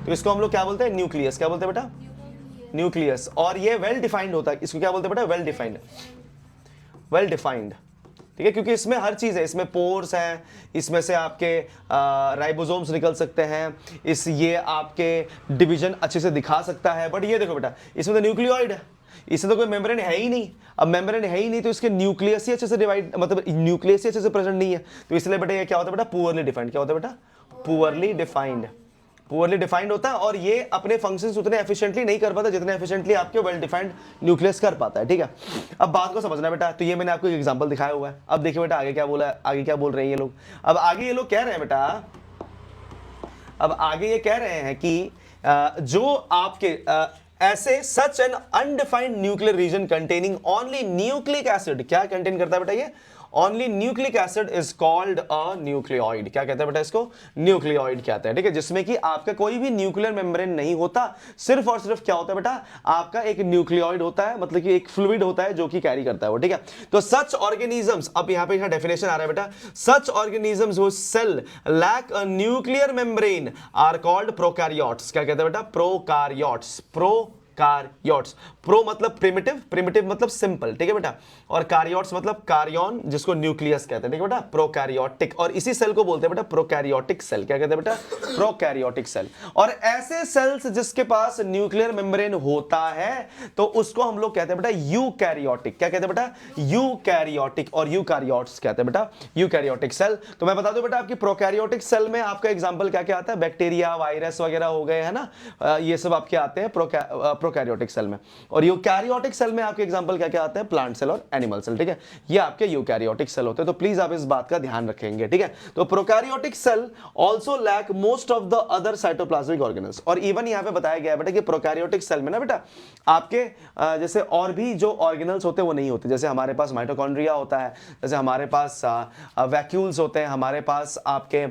तो इसको हम लोग क्या बोलते हैं, न्यूक्लियस। क्या बोलते हैं बेटा, न्यूक्लियस। और ये वेल डिफाइंड होता है, इसको क्या बोलते हैं बेटा, वेल डिफाइंड, वेल डिफाइंड, ठीक है, क्योंकि इसमें हर चीज है, इसमें पोर्स हैं, इसमें से आपके राइबोसोम्स निकल सकते हैं, ये आपके डिवीजन अच्छे से दिखा सकता है। बट ये देखो बेटा, इसमें तो न्यूक्लियोइड है, इसमें तो कोई मेम्ब्रेन है ही नहीं। अब मेम्ब्रेन है ही नहीं तो इसके न्यूक्लियस ही अच्छे से डिवाइड, मतलब न्यूक्लियस ही अच्छे से प्रेजेंट नहीं है, तो इसलिए बेटा ये क्या होता है बेटा, पुअरली डिफाइंड। क्या होता है बेटा, पुअरली डिफाइंड, पुअरली डिफाइंड होता है, और ये अपने फंक्शंस उतने एफिशिएंटली नहीं कर पाता जितने एफिशिएंटली आपके वेल डिफाइंड न्यूक्लियस कर पाता है, ठीक है। अब बात को समझना बेटा, तो ये मैंने आपको एक एग्जांपल दिखाया हुआ है। अब देखिए बेटा आगे क्या बोला है, आगे क्या बोल रहे हैं ये लोग। अब आगे ये लोग कह रहे हैं बेटा, अब आगे ये कह रहे हैं कि जो आपके ऐसे such an undefined nuclear region containing only nucleic acid, क्या कंटेन करता है बेटा ये, only nucleic acid is called a nucleoid. क्या कहते हैं बेटा इसको, न्यूक्लियोइड कहते हैं, ठीक है, जिसमें कि आपका कोई भी न्यूक्लियर मेम्ब्रेन नहीं होता, सिर्फ और सिर्फ क्या होता है बेटा, आपका एक न्यूक्लियोइड होता है, मतलब कि एक फ्लूइड होता है जो कि कैरी करता है वो, ठीक है। तो सच ऑर्गेनिजम्स, अब यहाँ पे डेफिनेशन आ रहा है बेटा, such organisms which cell lack a nuclear membrane are called prokaryotes. क्या कहते हैं बेटा, प्रोकैरियोट्स, प्रोकैरियोट्स। प्रो मतलब प्रिमिटिव, प्रिमिटिव मतलब सिंपल, ठीक है बेटा, और कार्योट्स मतलब कार्योन, जिसको न्यूक्लियस कहते हैं, ठीक है बेटा, प्रोकैरियोटिक। और इसी सेल को बोलते हैं बेटा प्रोकैरियोटिक सेल। क्या कहते हैं बेटा, प्रोकैरियोटिक सेल। और ऐसे सेल्स जिसके पास न्यूक्लियर मेम्ब्रेन होता है तो उसको हम लोग कहते हैं बेटा यूकैरियोटिक। क्या कहते हैं बेटा, यूकैरियोटिक, और यूकैरियोट्स कहते हैं बेटा यूकैरियोटिक सेल। तो मैं बता दूं बेटा, आपकी प्रोकैरियोटिक सेल में आपका एग्जांपल क्या क्या आता है, बैक्टीरिया, वायरस वगैरह हो गए, है ना, ये सब आपके आते हैं प्रोकैरियोटिक सेल में। और यूकैरियोटिक सेल में आपके एग्जांपल क्या क्या आते हैं, प्लांट सेल और एनिमल सेल, ठीक है, ये आपके यूकैरियोटिक सेल होते हैं। तो प्लीज आप इस बात का ध्यान रखेंगे, ठीक है। तो prokaryotic cell also lack most of the other cytoplasmic organelles. और इवन यहां पे बताया गया है बेटा कि प्रोकैरियोटिक सेल में ना बेटा आपके जैसे और भी जो ऑर्गेनल्स होते हैं वो नहीं होते। जैसे हमारे पास माइटोकॉन्ड्रिया होता है, जैसे हमारे पास वैक्यूल्स होते हैं, हमारे पास आपके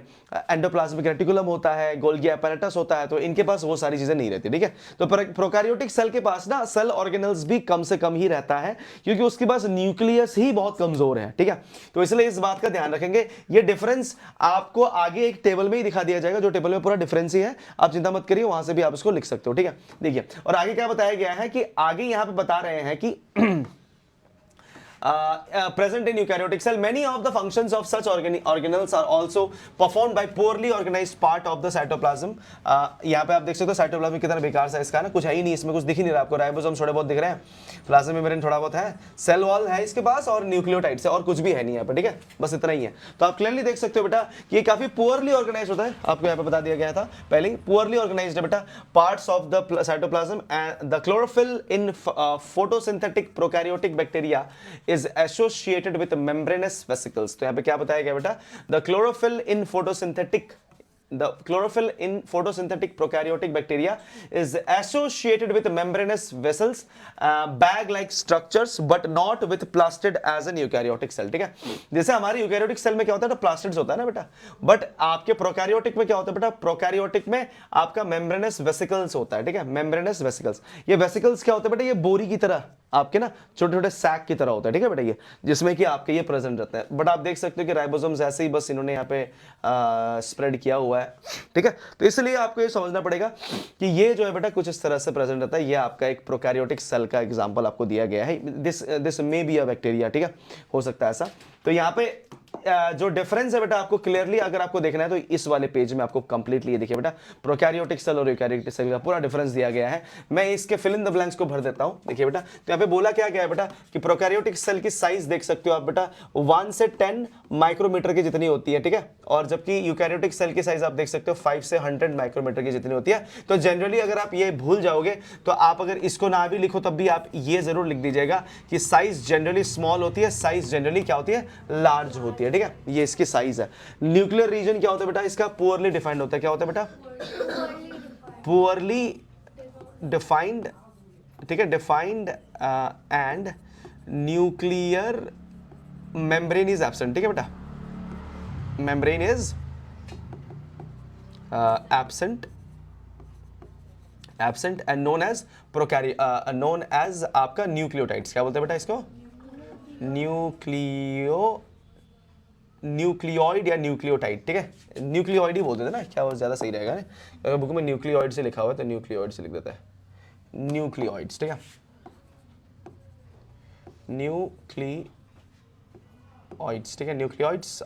एंडोप्लाज्मिक रेटिकुलम होता है, गोल्गी apparatus होता है, तो इनके पास वो सारी चीजें नहीं रहती, ठीक है। तो प्रोकैरियोटिक सेल के पास ना सेल ऑर्गेनल्स भी कम से कम ही रहता है, क्योंकि उसके पास न्यूक्लियस ही बहुत कमजोर है, ठीक है। तो इसलिए इस बात का ध्यान रखेंगे। ये डिफरेंस आपको आगे एक टेबल में ही दिखा दिया जाएगा, जो टेबल में पूरा डिफरेंस ही है, आप चिंता मत करिए, वहां से भी आप इसको लिख सकते हो, ठीक है। देखिए और आगे क्या बताया गया है कि आगे यहां पे बता रहे हैं कि present in eukaryotic cell, many of the functions of such organelles are also performed by poorly organized part of the cytoplasm। यहाँ पे आप देख सकते हो साइटोप्लाज्म कितना बेकार सा इसका ना, कुछ है ही नहीं, इसमें कुछ दिख ही नहीं रहा आपको, राइबोसोम थोड़े बहुत दिख रहे हैं, प्लाज्मा मेम्ब्रेन थोड़ा बहुत है, सेल वॉल है इसके पास, और न्यूक्लियोटाइड से और कुछ भी है नहीं यहाँ पे, ठीक है, बस इतना ही है। तो आप क्लियरली देख सकते हो बेटा कि ये काफी पुअरली ऑर्गेनाइज होता है, आपको यहाँ पे बता दिया गया था पहले ही, पुअरली ऑर्गेनाइज्ड है बेटा। Parts of the cytoplasm and the chlorophyll in photosynthetic prokaryotic bacteria is associated with membranous vesicles। तो यहाँ पे क्या बताया गया बेटा, the chlorophyll in photosynthetic The chlorophyll in photosynthetic prokaryotic bacteria is associated with membranous vessels, bag-like structures, but not with plastid as an eukaryotic cell. ठीक है, जैसे हमारे यूकैरियोटिक सेल में क्या होता है, तो प्लास्टिड्स होता है ना बेटा, बट आपके प्रोकैरियोटिक में क्या होता है बेटा, प्रोकैरियोटिक में आपका मेम्ब्रेनस वेसिकल्स होता है. ठीक है, मेम्ब्रेनस वेसिकल्स. ये वेसिकल्स क्या होते हैं बेटा, ये बोरी की तरह आपके ना छोटे छोटे सैक की तरह होता है. ठीक है बेटा, ये जिसमें कि आपके ये प्रेजेंट रहता है. बट आप देख सकते हो कि राइबोसोम्स ऐसे ही बस इन्होंने यहाँ पे स्प्रेड किया हुआ है. ठीक है, तो इसलिए आपको ये समझना पड़ेगा कि ये जो है बेटा कुछ इस तरह से प्रेजेंट रहता है. ये आपका एक प्रोकैरियोटिक सेल का एग्जांपल आपको दिया गया है. This may be a bacteria. ठीक है, हो सकता है ऐसा. तो यहाँ पे जो डिफरेंस है बेटा आपको क्लियरली अगर आपको देखना है तो इस वाले पेज में आपको कंप्लीटली ये देखिए बेटा, प्रोकैरियोटिक सेल और यूकैरियोटिक सेल का पूरा डिफरेंस दिया गया है. मैं इसके फिल इन द ब्लैंक्स को भर देता हूं. देखिए बेटा, तो यहाँ पे बोला क्या गया है बेटा कि प्रोकैरियोटिक सेल की साइज देख सकते हो आप बेटा 1 से 10 माइक्रोमीटर की जितनी होती है. ठीक है, और जबकि यूकैरियोटिक सेल की साइज आप देख सकते हो 5 से 100 माइक्रोमीटर की जितनी होती है. तो जनरली अगर आप ये भूल जाओगे तो आप अगर इसको ना भी लिखो तब भी आप ये जरूर लिख दीजिएगा कि साइज जनरली स्मॉल होती है, साइज जनरली क्या होती है, लार्ज होती है. ठीक है, ये इसकी साइज है. न्यूक्लियर रीजन क्या होता है बेटा, इसका पुअरली डिफाइंड होता है. क्या होता है बेटा, पुअरली डिफाइंड. ठीक है, defined and nuclear membrane is absent. ठीक है बेटा, membrane is absent and known as known as आपका न्यूक्लियोटाइड्स. क्या बोलते हैं बेटा इसको, न्यूक्लियोइड या न्यूक्लियोटाइड. ठीक है, न्यूक्लियोइड ही बोलते थे ना, क्या वो ज्यादा सही रहेगा ना. अगर बुक में न्यूक्लियोइड से लिखा हुआ है तो न्यूक्लियोइड से लिख देता है, न्यूक्लियोइड्स. ठीक है, न्यूक्लियोइड्स. ठीक है, न्यूक्लियोइड्स.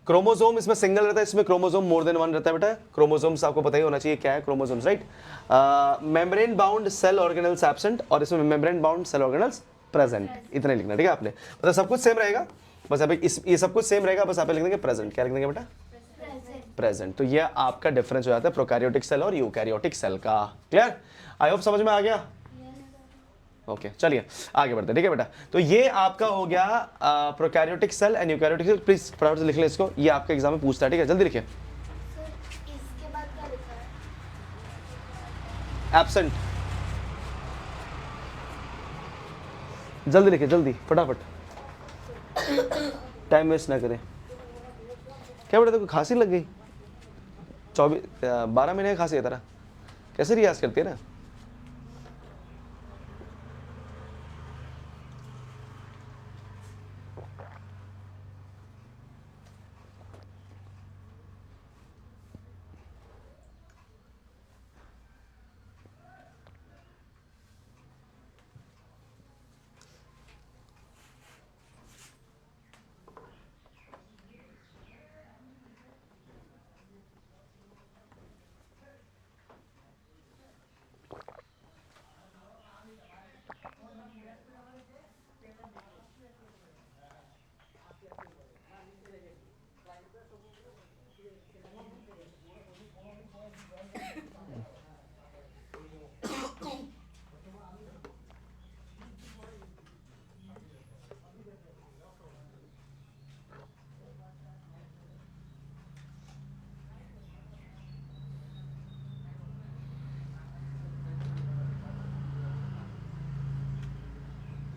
क्रोमोसोम इसमें सिंगल रहता है, इसमें क्रोमोसोम मोर देन वन रहता है बेटा. क्रोमोसोम्स आपको पता ही होना चाहिए क्या है chromosomes, right. Membrane bound cell organelles absent और इसमें membrane bound cell organelles present. इतना लिखना. ठीक है, आपने मतलब सब कुछ सेम रहेगा, बस आप ये सब कुछ सेम रहेगा, बस आप लिख देंगे प्रेजेंट. क्या लिख देंगे बेटा, प्रेजेंट. तो ये आपका डिफरेंस हो जाता है प्रोकैरियोटिक सेल और यूकैरियोटिक सेल का. क्लियर, आई होप समझ में आ गया. ओके, चलिए आगे बढ़ते हैं. ठीक है बेटा, तो ये आपका हो गया prokaryotic cell and eukaryotic cell. Please फटाफट से लिख ले इसको, ये आपके एग्जाम में पूछता है. ठीक है, जल्दी लिखिए. इसके बाद क्या लिखा है? एब्सेंट. जल्दी लिखिए, जल्दी फटाफट, टाइम वेस्ट ना करें. क्या बेटा, देखो खांसी लग गई, 12 महीने की खांसी है तेरा, कैसे रियाज करती है ना.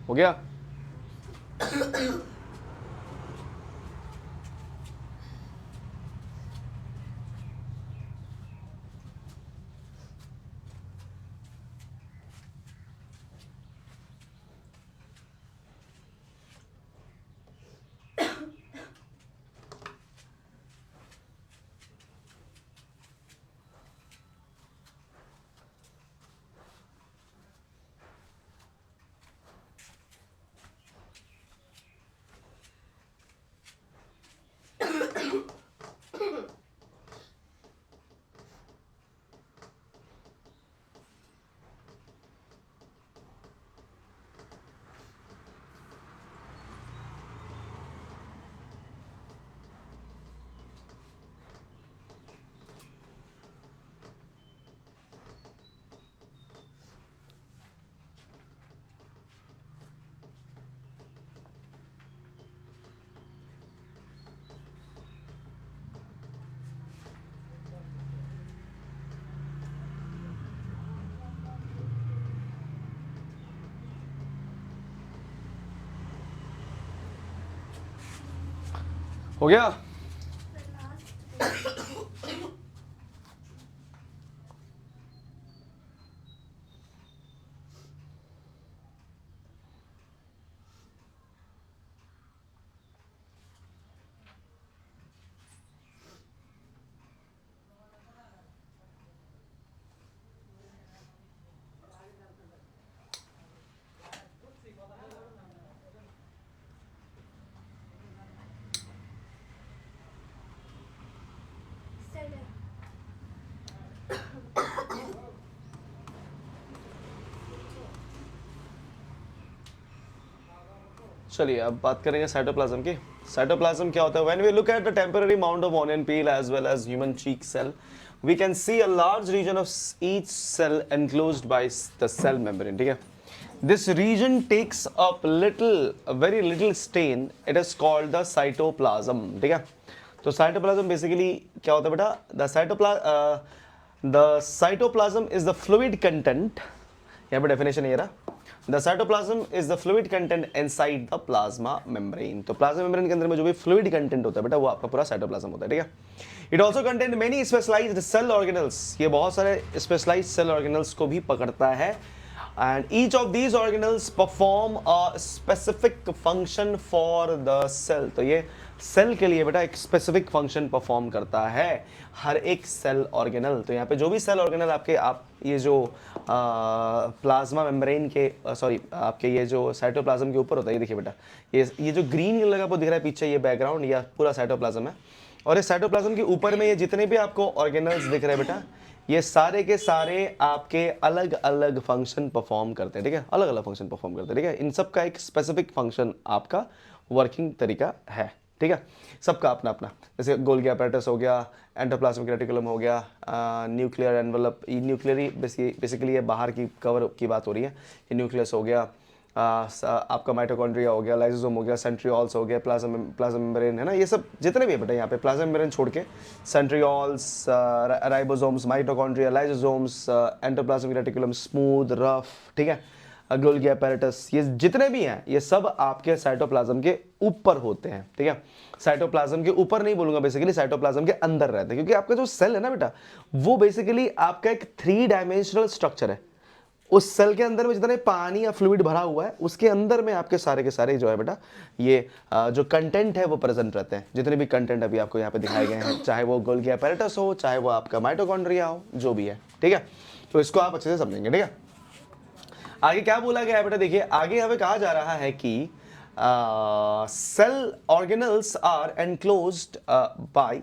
हो गया. हो गया? चलिए अब बात करेंगे साइटोप्लाज्म की। साइटोप्लाज्म क्या होता है? When we look at the temporary mount of onion peel as well as human cheek cell, we can see a large region of each cell enclosed by the cell membrane. ठीक है, this region takes up very little stain, it is called the cytoplasm. ठीक है, तो cytoplasm basically क्या होता है बेटा? The cytoplasm is the fluid content, यहाँ पे डेफिनेशन ये रहा, the cytoplasm is the fluid content inside the plasma membrane. तो प्लाज्मा मेम्ब्रेन के अंदर में जो भी फ्लूइड कंटेंट होता है बेटा, वो आपका पूरा साइटोप्लाज्म होता है। ठीक है, it also contain many specialised cell organelles, ये बहुत सारे स्पेशलाइज्ड सेल ऑर्गेनल्स को भी पकड़ता है, and each of these organelles perform a specific function for the cell. तो ये सेल के लिए बेटा एक स्पेसिफिक फंक्शन परफॉर्म करता है हर एक सेल ऑर्गेनल। तो यहाँ पे जो भी सेल ऑर्गेनल आपके ये जो प्लाज्मा मेम्ब्रेन के आपके ये जो साइटोप्लाज्म के ऊपर होता है, ये देखिए बेटा, ये जो ग्रीन कलर का आपको दिख रहा है पीछे, ये बैकग्राउंड या पूरा साइटोप्लाज्म है, और इस साइटोप्लाज्म के ऊपर में ये जितने भी आपको ऑर्गेनल्स दिख रहे हैं बेटा, ये सारे के सारे आपके अलग अलग फंक्शन परफॉर्म करते हैं। ठीक है, अलग अलग फंक्शन परफॉर्म करते हैं। ठीक है, इन सब का एक स्पेसिफिक फंक्शन आपका वर्किंग तरीका है। ठीक है, सबका अपना अपना, जैसे गोल्गी apparatus हो गया, एंडोप्लाज्मिक रेटिकुलम हो गया, न्यूक्लियर एनवलप, न्यूक्लियरी बेसिकली ये बाहर की कवर की बात हो रही है, ये न्यूक्लियस हो गया, आपका माइटोकॉन्ड्रिया हो गया, लाइसोसोम हो गया, सेंट्रियोल्स हो गया, प्लाज्मा मेम्ब्रेन है ना, ये सब जितने भी है बेटा यहाँ पे प्लाज्मा मेम्ब्रेन छोड़ के centrioles, ribosomes, mitochondria, lysosomes, endoplasmic reticulum, smooth, rough, ठीक है, गोल्गी apparatus, ये जितने भी हैं ये सब आपके साइटोप्लाज्म के ऊपर होते हैं। ठीक है, साइटोप्लाज्म के ऊपर नहीं बोलूंगा, बेसिकली साइटोप्लाज्म के अंदर रहते हैं, क्योंकि आपका जो सेल है ना बेटा, वो बेसिकली आपका एक 3 डायमेंशनल स्ट्रक्चर है। उस सेल के अंदर में जितने पानी या फ्लूइड भरा हुआ है, उसके अंदर में आपके सारे के सारे जो है बेटा, ये जो कंटेंट है वो प्रेजेंट रहते हैं। जितने भी कंटेंट अभी आपको यहाँ पे दिखाए गए हैं, चाहे वो गोल्गी apparatus हो, चाहे वो आपका माइटोकॉन्ड्रिया हो, जो भी है। ठीक है, तो इसको आप अच्छे से समझेंगे। ठीक है, आगे क्या बोला गया है बेटा? देखिए आगे हमें कहा जा रहा है कि cell organelles are enclosed by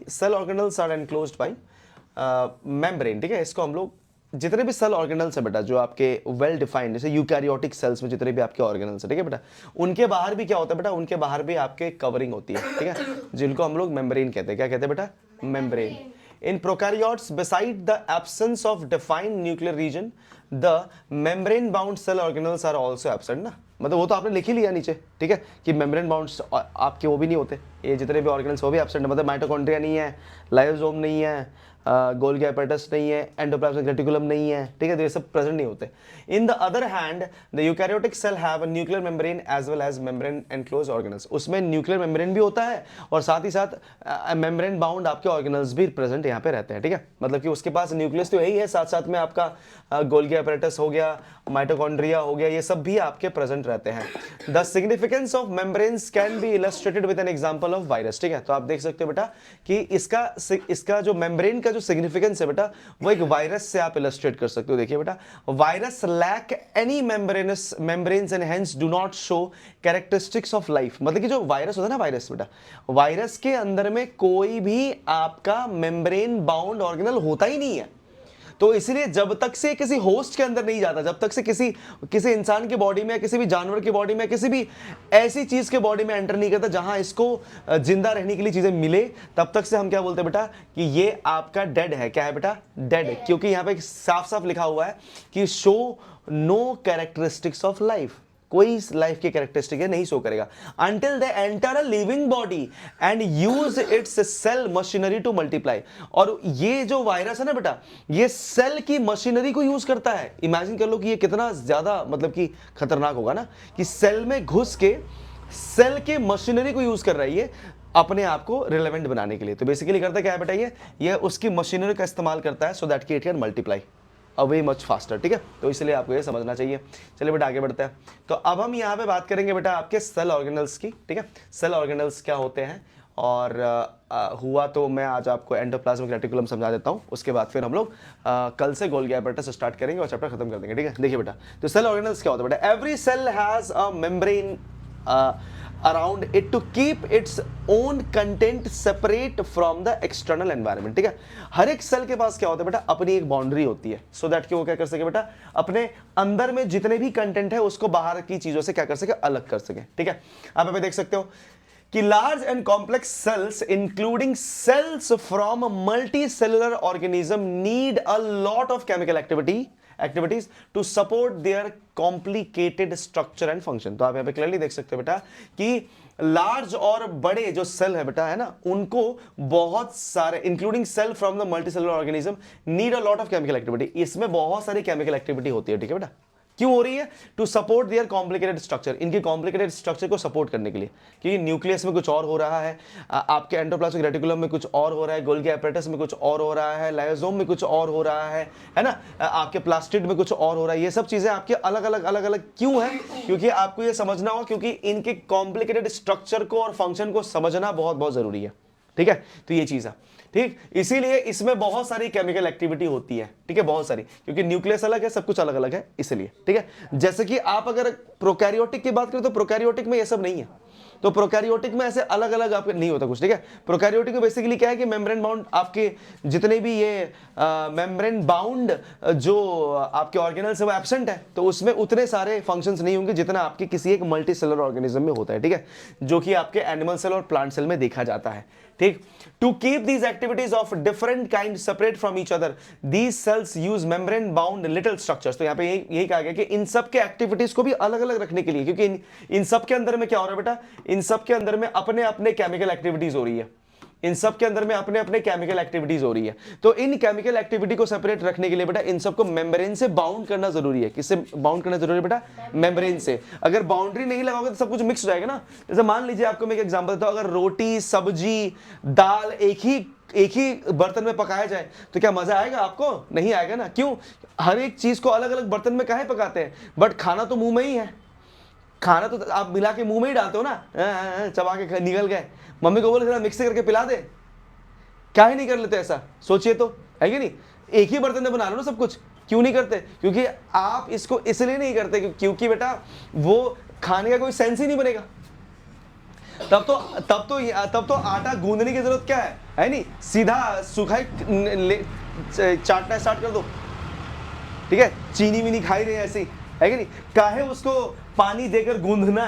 membrane. ठीक है, इसको हम लोग जितने भी सेल ऑर्गेनल्स है बेटा, जो आपके वेल डिफाइंड, जैसे यूकैरियोटिक सेल्स में जितने भी आपके ऑर्गेनल्स है, ठीक है बेटा, उनके बाहर भी क्या होता है बेटा? उनके बाहर भी आपके कवरिंग होती है। ठीक है, जिनको हम लोग मेम्ब्रेन कहते हैं। क्या कहते हैं बेटा? Membrane. In prokaryotes, beside the absence of defined nuclear region, the membrane-bound cell organelles are also absent ना, मतलब वो तो आपने लिख ही लिया नीचे। ठीक है, कि membrane bound आपके वो भी नहीं होते, ये जितने भी ऑर्गेनल्स वो भी एब्सेंट है, मतलब माइटोकॉन्ड्रिया नहीं है, लाइसोसोम नहीं है, गोल्गी apparatus नहीं है, एंडोप्लाज्मिक रेटिकुलम नहीं है। ठीक है, तो ये सब प्रेजेंट नहीं होते। In the other hand the eukaryotic cell have a nuclear membrane as well as membrane enclosed organelles, उसमें न्यूक्लियर मेम्ब्रेन भी होता है और साथ ही साथ मेम्ब्रेन बाउंड आपके ऑर्गेनल्स भी प्रेजेंट यहाँ पे रहते हैं। ठीक है, मतलब कि उसके पास न्यूक्लियस तो यही है, साथ साथ में आपका गोल्गी apparatus हो गया, माइटोकॉन्ड्रिया हो गया, ये सब भी आपके प्रेजेंट रहते हैं। The significance of membranes can be illustrated with an example of virus. ठीक है, तो आप देख सकते हो बेटा कि इसका जो मेम्ब्रेन का जो सिग्निफिकेंस है बेटा, वो एक वायरस से आप इलस्ट्रेट कर सकते हो। देखिए बेटा, virus lack any membranes and hence do not show characteristics of life. मतलब कि जो वायरस होता है ना, वायरस बेटा, वायरस के अंदर में कोई भी आपका मेम्ब्रेन बाउंड ऑर्गेनल होता ही नहीं है। तो इसलिए जब तक से किसी होस्ट के अंदर नहीं जाता, जब तक से किसी इंसान के बॉडी में, किसी भी जानवर के बॉडी में, किसी भी ऐसी चीज के बॉडी में एंटर नहीं करता जहां इसको जिंदा रहने के लिए चीजें मिले, तब तक से हम क्या बोलते हैं बेटा? कि ये आपका डेड है। क्या है बेटा? डेड है, क्योंकि यहां पे साफ साफ लिखा हुआ है कि show no characteristics of life, कोई लाइफ के कैरेक्टरिस्टिक नहीं शो करेगा until they enter a living body and use its cell machinery to multiply. और ये जो वायरस है ना बेटा, ये सेल की मशीनरी को यूज करता है। इमेजिन कर लो कि ये कितना ज्यादा मतलब कि खतरनाक होगा ना, कि सेल में घुस के सेल के मशीनरी को यूज कर रहा है ये, अपने आप को रिलेवेंट बनाने के लिए। तो बेसिकली करता क्या है बेटा, ये उसकी मशीनरी का इस्तेमाल करता है सो दैट कि it can multiply away much faster, ठीक है। तो इसलिए आपको ये समझना चाहिए। चलिए बेटा आगे बढ़ते हैं। तो अब हम यहाँ पे बात करेंगे बेटा आपके सेल ऑर्गेनल्स की, ठीक है। सेल ऑर्गेनल्स क्या होते हैं और हुआ तो मैं आज आपको एंडोप्लाज्मिक रेटिकुलम समझा देता हूँ, उसके बाद फिर हम लोग कल से गोल्गी apparatus से स्टार्ट करेंगे और चैप्टर खत्म कर देंगे, ठीक है। देखिए बेटा, तो सेल ऑर्गेनल्स क्या होता है बेटा, every cell has a membrane around it to keep its own content separate from the external environment, ठीक है। हर एक सेल के पास क्या होता है बेटा, अपनी एक बाउंड्री होती है सो दैट कि वो क्या कर सके बेटा, अपने अंदर में जितने भी कंटेंट है उसको बाहर की चीजों से क्या कर सके, अलग कर सके, ठीक है। आप यहाँ पे देख सकते हो कि large and complex cells including cells from multicellular organism need a lot of chemical activities to support their complicated structure and function. तो आप यहाँ पे क्लियरली देख सकते हो बेटा कि लार्ज और बड़े जो सेल है बेटा, है ना, उनको बहुत सारे including cell from the multicellular organism need a lot of chemical activity. इसमें बहुत सारी केमिकल एक्टिविटी होती है, ठीक है बेटा। क्यों हो रही है, to support their complicated structure, इनके कॉम्प्लिकेटेड स्ट्रक्चर को सपोर्ट करने के लिए, क्योंकि न्यूक्लियस में कुछ और हो रहा है, आपके एंडोप्लाज्मिक रेटिकुलम में कुछ और हो रहा है, गोल्गी apparatus में कुछ और हो रहा है, लाइसोसोम में कुछ और हो रहा है ना, आपके प्लास्टिड में कुछ और हो रहा है। ये सब चीजें आपके अलग अलग क्यों है, क्योंकि आपको ये समझना होगा, क्योंकि इनके कॉम्प्लिकेटेड स्ट्रक्चर को और फंक्शन को समझना बहुत बहुत जरूरी है, ठीक है। तो ये चीज है, ठीक, इसीलिए इसमें बहुत सारी केमिकल एक्टिविटी होती है, ठीक है, बहुत सारी, क्योंकि न्यूक्लियस अलग है, सब कुछ अलग अलग है, इसलिए, ठीक है। जैसे कि आप अगर प्रोकैरियोटिक की बात करें तो प्रोकैरियोटिक में ये सब नहीं है, तो प्रोकैरियोटिक में ऐसे अलग अलग आपके नहीं होता कुछ, ठीक है। प्रोकैरियोटिक में बेसिकली क्या है कि मेम्ब्रेन बाउंड आपके जितने भी ये मेम्ब्रेन बाउंड जो आपके ऑर्गेनल्स है वो एब्सेंट है, तो उसमें उतने सारे फंक्शंस नहीं होंगे जितना आपके किसी एक मल्टी सेलुलर ऑर्गेनिज्म में होता है, ठीक है, जो कि आपके एनिमल सेल और प्लांट सेल में देखा जाता है, ठीक। To keep these activities of different kind separate from each other these cells use membrane bound little structures. तो यहाँ पे यही कहा गया कि इन सब के एक्टिविटीज को भी अलग अलग रखने के लिए, क्योंकि इन सब के अंदर में क्या हो रहा है बेटा, इन सब के अंदर में अपने अपने केमिकल एक्टिविटीज हो रही है, इन सब के अंदर में अपने अपने केमिकल एक्टिविटीज हो रही है। तो इन केमिकल एक्टिविटी को सेपरेट रखने के लिए बेटा इन सबको मेम्ब्रेन से बाउंड करना जरूरी है। किससे बाउंड करना जरूरी है बेटा, मेम्ब्रेन से। अगर बाउंड्री नहीं लगाओगे तो सब कुछ मिक्स हो जाएगा ना। जैसे मान लीजिए आपको मैं एक एग्जांपल देता हूं, अगर रोटी सब्जी दाल एक ही बर्तन में पकाया जाए तो क्या मजा आएगा आपको, नहीं आएगा ना। क्यों, हर एक चीज को अलग अलग बर्तन में काहे पकाते हैं, बट खाना तो मुंह में ही है, खाना तो आप मिला के मुंह में ही डालते हो ना, चबा के निकल गए। मम्मी को बोले थोड़ा मिक्स करके पिला दे, क्या ही नहीं कर लेते ऐसा, सोचिए तो, है कि नहीं। एक ही बर्तन में बना लो ना सब कुछ, क्यों नहीं करते, क्योंकि आप इसको इसलिए नहीं करते क्योंकि बेटा वो खाने का कोई सेंस ही नहीं बनेगा। तब तो आटा गूंदने की जरूरत क्या है नहीं, सीधा सूखा चाटना स्टार्ट कर दो, ठीक है। चीनी वीनी खाई रहे ऐसे, है कि नहीं, काहे उसको पानी देकर गूंदना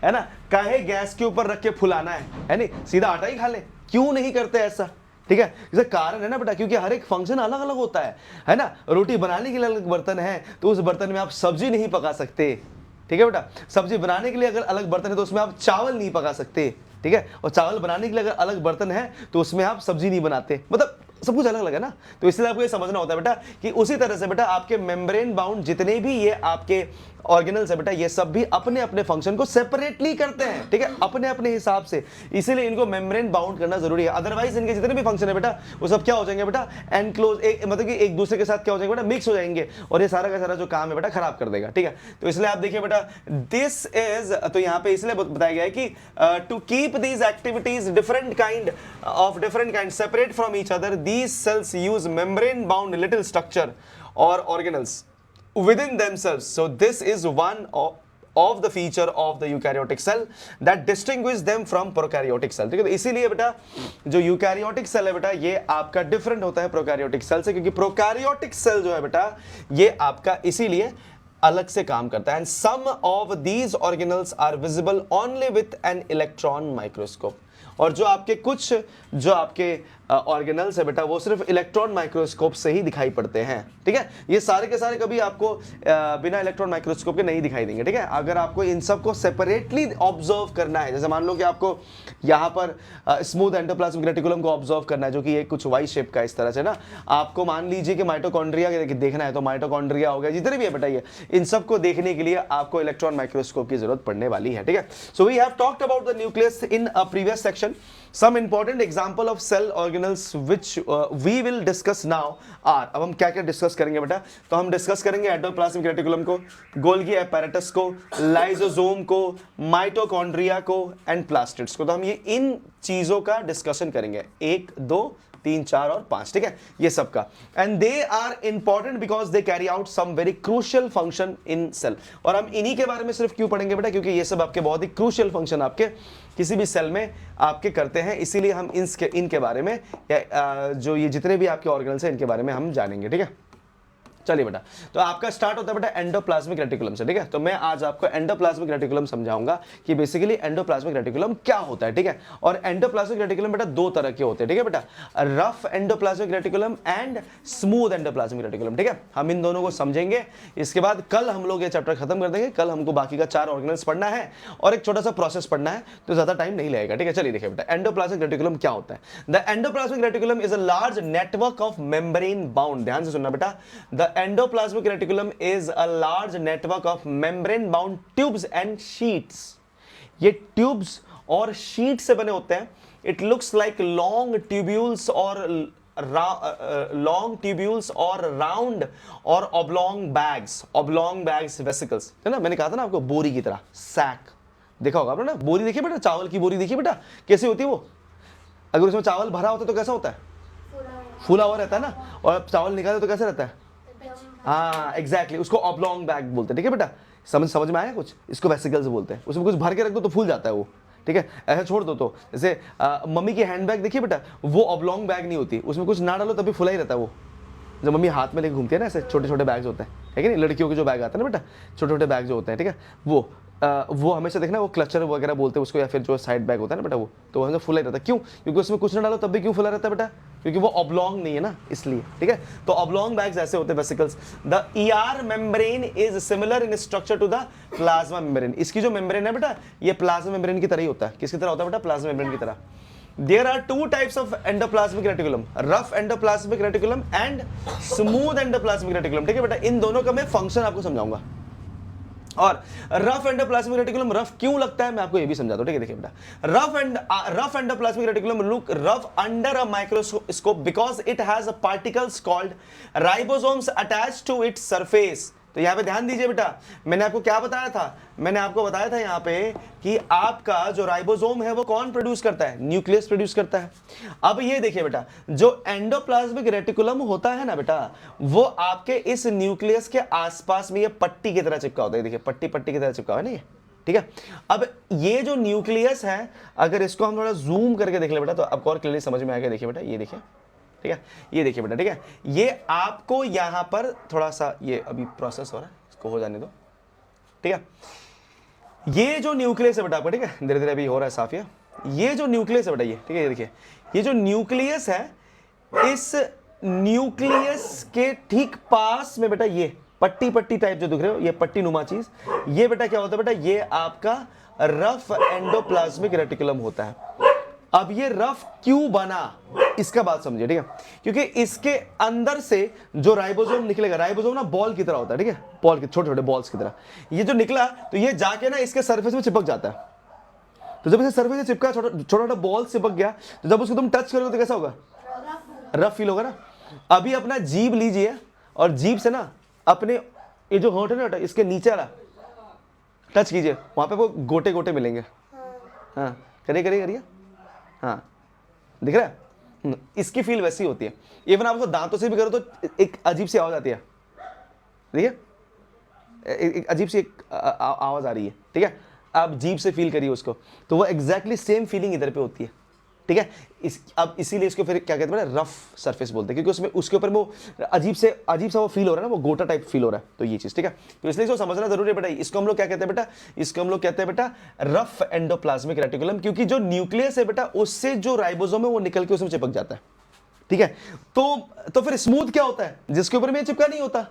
है ना, काहे गैस के ऊपर रख के फुलाना है नहीं, सीधा आटा ही खा ले, क्यों नहीं करते ऐसा, ठीक है। इसका कारण है ना बेटा, क्योंकि हर एक फंक्शन अलग अलग होता है ना। रोटी बनाने के लिए अलग बर्तन है तो उस बर्तन में आप सब्जी नहीं पका सकते, ठीक है बेटा। सब्जी बनाने के लिए अगर अलग बर्तन है तो उसमें आप चावल नहीं पका सकते, ठीक है। और चावल बनाने के लिए अगर अलग बर्तन है तो उसमें आप सब्जी नहीं बनाते, मतलब सब कुछ अलग अलग है ना। तो इसलिए आपको ये समझना होता है बेटा कि उसी तरह से बेटा आपके मेम्ब्रेन बाउंड जितने भी ये आपके ऑर्गेनल्स है बेटा, ये सब भी अपने अपने फंक्शन को सेपरेटली करते हैं, ठीक है, अपने अपने हिसाब से। इसीलिए इनको मेम्ब्रेन बाउंड करना जरूरी है, अदरवाइज इनके जितने भी फंक्शन है बेटा वो सब क्या हो जाएंगे बेटा, एनक्लोज, मतलब कि एक दूसरे के साथ क्या हो जाएंगे बेटा, मिक्स हो जाएंगे, और ये सारा का सारा जो काम है बेटा खराब कर देगा, ठीक है। तो इसलिए आप देखिए बेटा, दिस इज, तो यहाँ पे इसलिए बताया गया है कि to keep these activities different kind separate from each other, these cells use membrane bound little structure और organelles within themselves. So this is one of the feature of the eukaryotic cell that distinguish them from prokaryotic cell, ठीक है। तो इसीलिए बेटा जो eukaryotic cell है बेटा ये आपका डिफरेंट होता है प्रोकैरियोटिक सेल से, क्योंकि प्रोकैरियोटिक सेल जो है बेटा ये आपका इसीलिए अलग से काम करता है। And some of these organelles are visible only with an electron microscope. और जो आपके ऑर्गेनल्स है बेटा वो सिर्फ इलेक्ट्रॉन माइक्रोस्कोप से ही दिखाई पड़ते हैं, ठीक है। ये सारे के सारे कभी आपको बिना इलेक्ट्रॉन माइक्रोस्कोप के नहीं दिखाई देंगे, ठीक है। अगर आपको इन सब को सेपरेटली ऑब्जर्व करना है, जैसे मान लो कि आपको यहाँ पर स्मूथ एंडोप्लाज्मिक रेटिकुलम को ऑब्जर्व करना है जो कि एक कुछ वाई शेप का इस तरह से ना, आपको मान लीजिए कि माइटोकॉन्ड्रिया देखना है, तो माइटोकॉन्ड्रिया हो गया जितने भी है बेटा, ये इन सबको देखने के लिए आपको इलेक्ट्रॉन माइक्रोस्कोप की जरूरत पड़ने वाली है, ठीक है। So we have talked about the nucleus in a previous section. Some important example of cell organelles which we will discuss now are, अब हम क्या क्या डिस्कस करेंगे बेटा, तो हम डिस्कस करेंगे एंडोप्लाज्मिक रेटिकुलम को, गोल्गी एपैरेटस को, लाइसोसोम को, माइटोकॉन्ड्रिया को एंड प्लास्टिड्स को. तो हम ये इन चीजों का डिस्कशन करेंगे, 1 2 3 4 और 5, ठीक है, ये सब का. And they are important because they carry out some very crucial function in cell. और हम इन्हीं के बारे में सिर्फ क्यों पढ़ेंगे बेटा, क्योंकि ये सब आपके बहुत ही क्रूशियल फंक्शन आपके किसी भी सेल में आपके करते हैं, इसीलिए हम इनके बारे में जो ये जितने भी आपके ऑर्गेनल्स हैं इनके बारे में हम जानेंगे, ठीक है. चलिए बेटा, तो आपका स्टार्ट होता है बेटा एंडोप्लाज्मिक रेटिकुलम से, ठीक है. तो मैं आज आपको एंडोप्लाज्मिक रेटिकुलम समझाऊंगा कि बेसिकली एंडोप्लाज्मिक रेटिकुलम क्या होता है, ठीक है. और एंडोप्लाज्मिक रेटिकुलम बेटा 2 तरह के होते हैं, ठीक है बेटा, rough endoplasmic reticulum and smooth endoplasmic reticulum, ठीक है. हम इन दोनों को समझेंगे, इसके बाद कल हम लोग ये चैप्टर खत्म कर देंगे. कल हमको बाकी का 4 ऑर्गेनल्स पढ़ना है और एक छोटा सा प्रोसेस पढ़ना है, तो ज्यादा टाइम नहीं लगेगा, ठीक है. चलिए देखिए बेटा, एंडोप्लाज्मिक रेटिकुलम क्या होता है. The endoplasmic reticulum is a large network of membrane bound, ध्यान से सुनना बेटा, the endoplasmic reticulum is a large network of membrane bound tubes and sheets. ये tubes और sheets से बने होते हैं. It looks like long tubules or round or oblong bags vesicles, है ना. मैंने कहा था ना आपको बोरी की तरह, सैक देखा होगा आपने ना, बोरी देखिए बेटा, चावल की बोरी देखिए बेटा, कैसी होती है वो. अगर उसमें चावल भरा होता है तो कैसा होता है, फूला हुआ रहता है ना, और चावल निकाले तो कैसे रहता है. हाँ एग्जैक्टली, उसको ऑब्लॉन्ग बैग बोलते हैं, ठीक है बेटा. समझ में आया कुछ, इसको वेसिकल्स बोलते हैं. उसमें कुछ भर के रख दो तो फूल जाता है वो, ठीक है. ऐसा छोड़ दो तो, जैसे मम्मी की हैंड बैग देखिए बेटा, वो ऑब्लॉन्ग बैग नहीं होती, उसमें कुछ ना डालो तभी फुला ही रहता है वो. जब मम्मी हाथ में लेके घूमती है ना, ऐसे छोटे छोटे बैग्स होते हैं, है कि नहीं, लड़कियों के जो बैग आते हैं ना बेटा, छोटे छोटे बैग जो होते हैं, ठीक है, वो हमेशा देखना, वो क्लचर वगैरह बोलते हैं उसको, या फिर जो साइड बैग होता है ना बेटा, वो तो हमेशा फुला ही रहता है. क्यों? क्योंकि उसमें कुछ ना डालो तब भी क्यों फुला रहता है बेटा, क्योंकि वो ऑब्लॉन्ग नहीं है ना, इसलिए, ठीक है. तो ऑब्लॉन्ग बैग्स ऐसे होते हैं वेसिकल्स. द ईआर membrane is similar in structure to the plasma membrane. इसकी जो मेम्ब्रेन है बेटा, ये प्लाज्मा मेम्ब्रेन की तरह ही होता है. किसकी तरह होता है बेटा, प्लाज्मा मेम्ब्रेन की तरह. There are 2 types of endoplasmic reticulum, rough endoplasmic reticulum and smooth endoplasmic reticulum, ठीक है बेटा. इन दोनों का मैं फंक्शन आपको समझाऊंगा. और रफ एंडोप्लाज्मिक रेटिकुलम रफ क्यों लगता है मैं आपको ये भी समझाता हूं, ठीक है. देखिए बेटा, rough endoplasmic reticulum look rough under a microscope because it has particles called ribosomes attached to its surface. तो यहाँ पे ध्यान दीजिए बेटा, मैंने आपको क्या बताया था, मैंने आपको बताया था यहाँ पे कि आपका जो राइबोसोम है वो कौन प्रोड्यूस करता है, न्यूक्लियस प्रोड्यूस करता है. अब ये देखिए बेटा, जो एंडोप्लाज्मिक रेटिकुलम होता है ना बेटा, वो आपके इस न्यूक्लियस के आसपास में ये पट्टी की तरह चिपका होता है. देखिए पट्टी की तरह चिपका है ना ये, ठीक है. अब ये जो न्यूक्लियस है, अगर इसको हम थोड़ा जूम करके देख ले बेटा, तो आपको और क्लियरली समझ में आएगा. देखिए बेटा, ये देखिए, ठीक है, ये देखिए बेटा, ठीक है. ये आपको यहां पर थोड़ा सा, ये अभी प्रोसेस हो रहा है, इसको हो जाने दो, ठीक है. ये जो न्यूक्लियस है बेटा आपका, ठीक है, धीरे धीरे अभी हो रहा है साफ. ये जो न्यूक्लियस है बेटा, ये ठीक है, ये देखिए, ये जो न्यूक्लियस है, इस न्यूक्लियस के ठीक पास में बेटा ये पट्टी टाइप जो दिख रहे हो, ये पट्टी नुमा चीज, ये बेटा क्या होता है बेटा, ये आपका रफ एंडोप्लाज्मिक रेटिकुलम होता है. अब ये रफ क्यों बना, इसका बात समझिए, ठीक है. क्योंकि इसके अंदर से जो राइबोसोम निकलेगा, राइबोसोम ना बॉल की तरह होता है, ठीक है, बॉल के छोटे छोटे बॉल्स की तरह. ये जो निकला तो ये जाके ना इसके सरफेस में चिपक जाता है. तो जब इसे सरफेस से चिपका, छोटा छोटा बॉल चिपक गया, तो जब उसको तुम टच करोगे तो कैसा होगा, रफ फील होगा ना. अभी अपना जीभ लीजिए और जीभ से ना अपने ये जो होंठ है ना, इसके नीचे वाला टच कीजिए, वहां पे वो गोटे गोटे मिलेंगे. हाँ करिए, हाँ दिख रहा है. इसकी फील वैसी होती है. इवन आपको दांतों से भी करो तो एक अजीब सी आवाज आती है, देखिए, एक अजीब सी आवाज आ रही है, ठीक है. आप जीभ से फील करिए उसको, तो वो एग्जैक्टली सेम फीलिंग इधर पे होती है, ठीक है. अब इसीलिए इसको फिर क्या कहते हैं, रफ सरफेस बोलते हैं, क्योंकि उसमें उसके ऊपर वो अजीब सा वो फील हो रहा है ना, वो गोटा टाइप फील हो रहा है. तो ये चीज, ठीक है, तो इसलिए इसको समझना जरूरी है बेटा. इसको हम लोग क्या कहते हैं बेटा, इसको हम लोग कहते हैं बेटा रफ एंडोप्लाज्मिक रेटिकुलम, क्योंकि जो न्यूक्लियस है बेटा, उससे जो राइबोसोम है वो निकल के उसमें चिपक जाता है. ठीक है। तो फिर स्मूथ क्या होता है, जिसके ऊपर में चिपका नहीं होता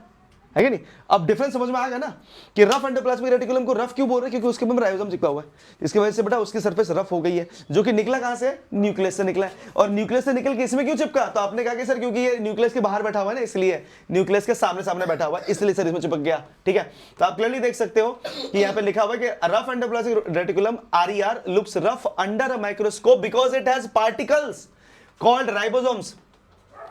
है कि नहीं। अब डिफरेंस समझ में आ गया ना कि रफ एंडोप्लाज्मिक रेटिकुलम को रफ क्यों बोल रहे हैं, क्योंकि उसके ऊपर राइबोसोम चिपका हुआ है। इसकी वजह से बेटा उसकी सरफेस रफ हो गई है, जो कि निकला कहां से, न्यूक्लियस से निकला है। और न्यूक्लियस से निकल के इसमें क्यों चिपका, तो आपने कहा कि सर क्योंकि ये न्यूक्लियस के बाहर बैठा हुआ है ना, इसलिए न्यूक्लियस के सामने सामने बैठा हुआ है, इसलिए सर इसमें चिपक गया। ठीक है, तो आप क्लियरली देख सकते हो कि यहाँ पे लिखा हुआ है कि rough endoplasmic reticulum RER looks rough under a microscope because it has particles called ribosomes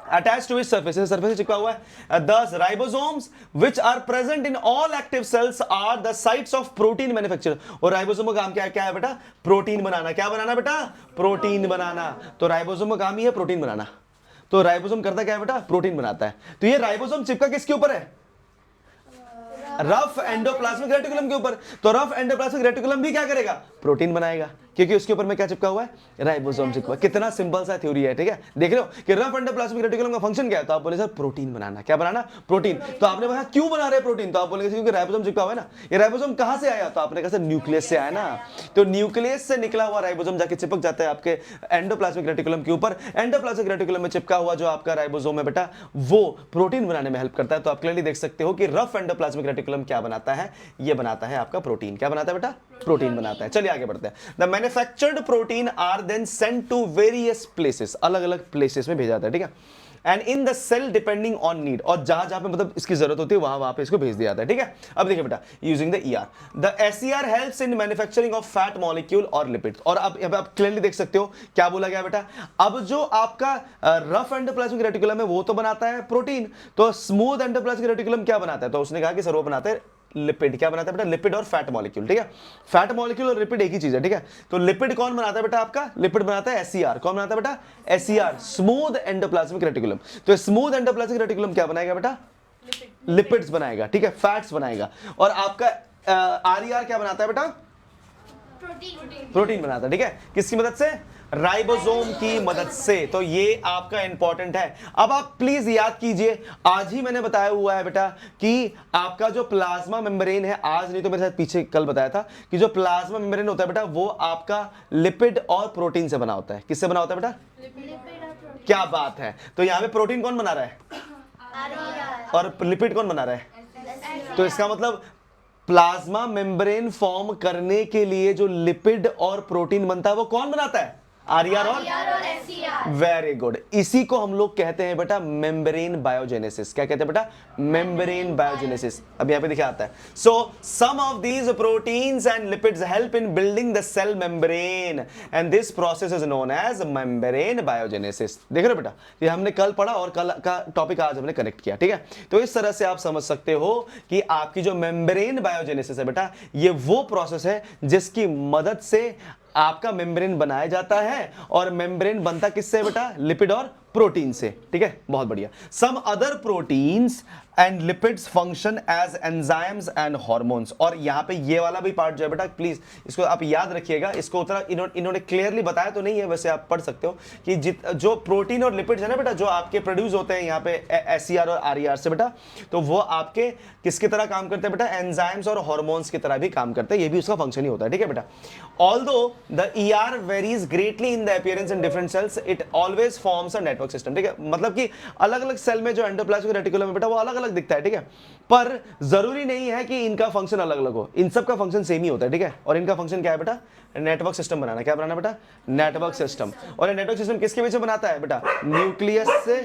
attached to its surface, surface से चिपका हुआ है। Thus ribosomes which are present in all active cells are the sites of protein manufacture। और ribosome का काम क्या है बेटा, प्रोटीन बनाना। क्या बनाना बेटा, प्रोटीन बनाना। तो राइबोसोम का काम ही है प्रोटीन बनाना। तो राइबोसोम करता क्या है बेटा, प्रोटीन बनाता है। तो ये राइबोसोम चिपका किसके ऊपर है, रफ एंडोप्लाज्मिक रेटिकुलम के ऊपर। तो रफ एंडोप्लाज्मिक रेटिकुलम भी क्या करेगा, प्रोटीन बनाएगा, क्योंकि उसके ऊपर में क्या चिपका हुआ है, राइबोसोम चिपका हुआ है। कितना सिंपल सा थ्योरी है। ठीक है, देख रहे हो कि रफ एंडोप्लाज्मिक रेटिकुलम का फंक्शन क्या है, तो आप बोले सर प्रोटीन बनाना। क्या बनाना, प्रोटीन। तो आपने कहा क्यों बना रहे प्रोटीन, तो आप बोलेंगे क्योंकि राइबोसोम चिपका हुआ है ना। ये राइबोसोम कहां से आया, तो आपने कहा सर न्यूक्लियस से आया ना। तो न्यूक्लियस से निकला हुआ राइबोसोम जाके चिपक जाता है आपके एंडोप्लाज्मिक रेटिकुलम के ऊपर। एंडोप्लाज्मिक रेटिकुलम में चिपका हुआ जो आपका राइबोसोम है बेटा, वो प्रोटीन बनाने में हेल्प करता है। तो आप क्लियरली देख सकते हो कि रफ एंडोप्लाज्मिक रेटिकुलम क्या बनाता है, ये बनाता है आपका प्रोटीन। क्या बनाता है बेटा, प्रोटीन बनाता है। चलिए आगे बढ़ते हैं। The manufactured protein are then sent to various places, अलग अलग प्लेसेस में भेजा जाता है। ठीक है, and in the cell depending on need, और जहां जहां पे मतलब इसकी जरूरत होती है वहां पे इसको भेज दिया जाता है। ठीक है, अब देखिए बेटा, using the ER the SER helps in manufacturing of fat molecule और लिपिड्स। और अब आप क्लियरली देख सकते हो क्या बोला गया बेटा, अब जो आपका रफ एंडोप्लाज्मिक रेटिकुलम है वो तो बनाता है प्रोटीन, तो स्मूथ एंडोप्लाज्मिक रेटिकुलम क्या बनाता है, तो उसने कहा कि सर वो बनाता है लिपिड। क्या बनाता है बेटा, लिपिड और फैट मॉलिक्यूल। ठीक है, फैट मॉलिक्यूल और लिपिड एक ही चीज है। ठीक है, तो लिपिड कौन बनाता है बेटा, आपका लिपिड बनाता है SER। कौन बनाता है बेटा, SER, स्मूथ एंडोप्लाज्मिक रेटिकुलम। तो स्मूथ एंडोप्लाज्मिक रेटिकुलम क्या बनाएगा बेटा, लिपिड्स बनाएगा। ठीक है, फैट्स बनाएगा। और आपका RER क्या बनाता है बेटा, प्रोटीन बनाता है। ठीक है, किसकी मदद से, राइबोसोम की मदद से। तो ये आपका इंपॉर्टेंट है। अब आप प्लीज याद कीजिए, आज ही मैंने बताया हुआ है बेटा कि आपका जो प्लाज्मा मेम्ब्रेन है, आज नहीं तो मेरे साथ पीछे कल बताया था कि जो प्लाज्मा मेम्ब्रेन होता है बेटा वो आपका लिपिड और प्रोटीन से बना होता है। किससे बना होता है बेटा, क्या बात है। तो यहां पे प्रोटीन कौन बना रहा है और लिपिड कौन बना रहा है, तो इसका मतलब प्लाज्मा मेम्ब्रेन फॉर्म करने के लिए जो लिपिड और प्रोटीन बनता है वो कौन बनाता है, RER और SER। वेरी गुड, इसी को हम लोग कहते हैं बेटा मेम्ब्रेन बायोजेनेसिस। क्या कहते हैं बेटा, मेम्ब्रेन बायोजेनेसिस। अब यहां पे दिखा आता है, so some of these proteins and lipids help in building the cell membrane and this process is known as membrane biogenesis. देख रहे हो बेटा, ये हमने कल पढ़ा और कल का टॉपिक आज हमने कनेक्ट किया। ठीक है, तो इस तरह से आप समझ सकते हो कि आपकी जो मेम्ब्रेन बायोजेनेसिस है बेटा, ये वो प्रोसेस है जिसकी मदद से आपका मेम्ब्रेन बनाया जाता है। और मेम्ब्रेन बनता किससे बेटा, लिपिड और प्रोटीन से। ठीक है, बहुत बढ़िया। Some other proteins and lipids function as enzymes and hormones. और यहां पे ये वाला भी पार्ट जो है बेटा, प्लीज इसको आप याद रखिएगा। इसको उतना इन्होंने क्लियरली बताया तो नहीं है, वैसे आप पढ़ सकते हो कि जो प्रोटीन और लिपिड्स है ना बेटा, जो आपके प्रोड्यूस होते हैं यहाँ पे SER और RER से बेटा, तो वो आपके किसकी तरह काम करते हैं बेटा, एंजाइम्स और हार्मोन्स की तरह भी काम करते हैं। ये भी उसका फंक्शन ही होता है। ठीक है बेटा, although the ER varies greatly in the appearance in different cells, it always forms a network system. ठीक है, मतलब कि अलग अलग सेल में जो एंडोप्लाज्मिक रेटिकुलम है बेटा वो अलग अलग दिखता है। ठीक है, पर जरूरी नहीं है कि इनका फंक्शन अलग अलग हो, इन सब का फंक्शन सेम ही होता है। ठीक है, और इनका फंक्शन क्या है बेटा, नेटवर्क सिस्टम बनाना। क्या बनाना बेटा, नेटवर्क सिस्टम। और ये नेटवर्क सिस्टम किसके बीच में बनाता है बेटा, न्यूक्लियस से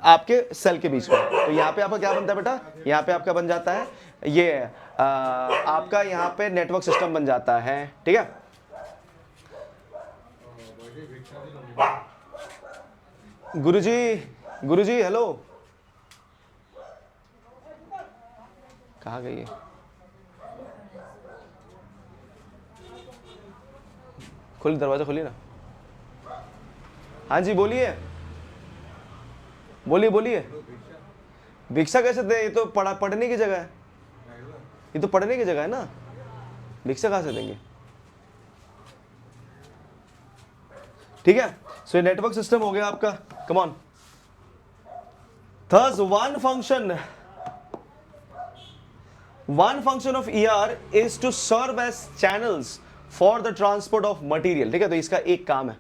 आपके सेल के बीच में। तो यहाँ पे आपका क्या बनता है बेटा, यहाँ पे आपका बन जाता है ये आपका यहाँ पे नेटवर्क सिस्टम बन जाता है। ठीक है, गुरुजी हेलो, कहाँ गई है, खोली दरवाजा, खोलिए ना। हाँ जी बोलिए बोलिए। भिक्षा कैसे दे, ये तो पढ़ने की जगह है, ये तो पढ़ने की जगह है ना, भिक्षा कहाँ से देंगे। ठीक है, सो नेटवर्क सिस्टम हो गया आपका। Come on, there's one function of ER is to serve as channels for the transport of material। ठीक है, तो इसका एक काम है,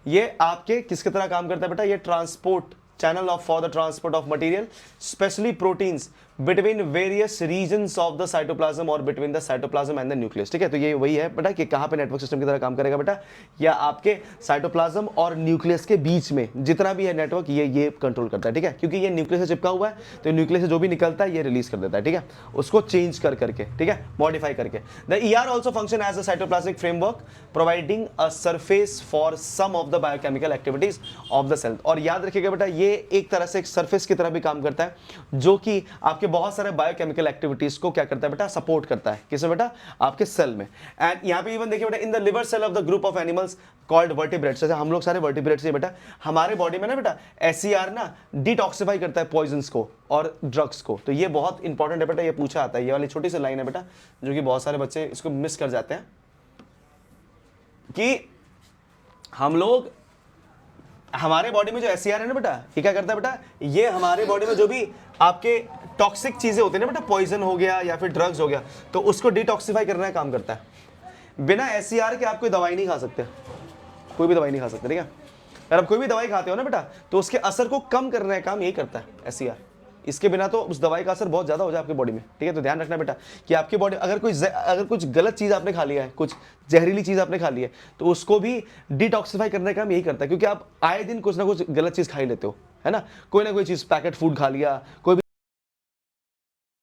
ये आपके किसकी तरह काम करता है बेटा, ये transport channel of for the transport of material, especially proteins between various regions of the cytoplasm or between the cytoplasm and the nucleus। ठीक है, तो ये वही है बेटा कि कहाँ पे नेटवर्क सिस्टम की तरह काम करेगा बेटा, या आपके साइटोप्लाज्म और न्यूक्लियस के बीच में जितना भी है नेटवर्क ये कंट्रोल करता है। ठीक है, क्योंकि ये न्यूक्लियस से चिपका हुआ है, तो न्यूक्लियस से जो भी निकलता है ये रिलीज कर देता है। ठीक है, उसको चेंज करके, ठीक है, मॉडिफाई करके। The ER also function as a cytoplasmic framework providing a surface for some of the biochemical activities of the cell. और याद रखिएगा बेटा, ये एक तरह से एक सरफेस की तरह भी काम करता है, जो कि आपके बहुत सारे बायोकेमिकल एक्टिविटीज को क्या करता है बेटा, सपोर्ट करता है। किसमें बेटा, आपके सेल में। एंड यहाँ पे इवन देखिए बेटा, in the liver cell of the group of animals called vertebrates, जैसे हम लोग सारे वर्टिब्रेट्स है बेटा, हमारे बॉडी में ना बेटा SCR ना डिटॉक्सिफाई करता है पॉइजन्स को और ड्रग्स को। तो ये बहुत इंपॉर्टेंट है बेटा, ये पूछा आता है, ये वाली छोटी सी लाइन है बेटा, जो कि बहुत सारे बच्चे इसको मिस कर जाते हैं, कि हम लोग हमारे बॉडी में जो SCR है ना बेटा, ये क्या करता है बेटा, ये हमारे बॉडी में जो भी आपके टॉक्सिक चीजें होती है ना बेटा, पॉइजन हो गया या फिर ड्रग्स हो गया, तो उसको डिटॉक्सिफाई करने का काम करता है। बिना SCR के आप कोई दवाई नहीं खा सकते, कोई भी दवाई नहीं खा सकते। ठीक है, अगर आप कोई भी दवाई खाते हो ना बेटा, तो उसके असर को कम करने का काम यही करता है SCR। इसके बिना तो उस दवाई का असर बहुत ज़्यादा हो जाए आपकी बॉडी में। ठीक है, तो ध्यान रखना बेटा कि आपकी बॉडी अगर कुछ गलत चीज़ आपने खा लिया है, कुछ जहरीली चीज़ आपने खा ली है, तो उसको भी डिटॉक्सिफाई करने का काम यही करता है, क्योंकि आप आए दिन कुछ ना कुछ गलत चीज़ खा ही लेते हो, है ना, कोई चीज़ पैकेट फूड खा लिया, कोई भी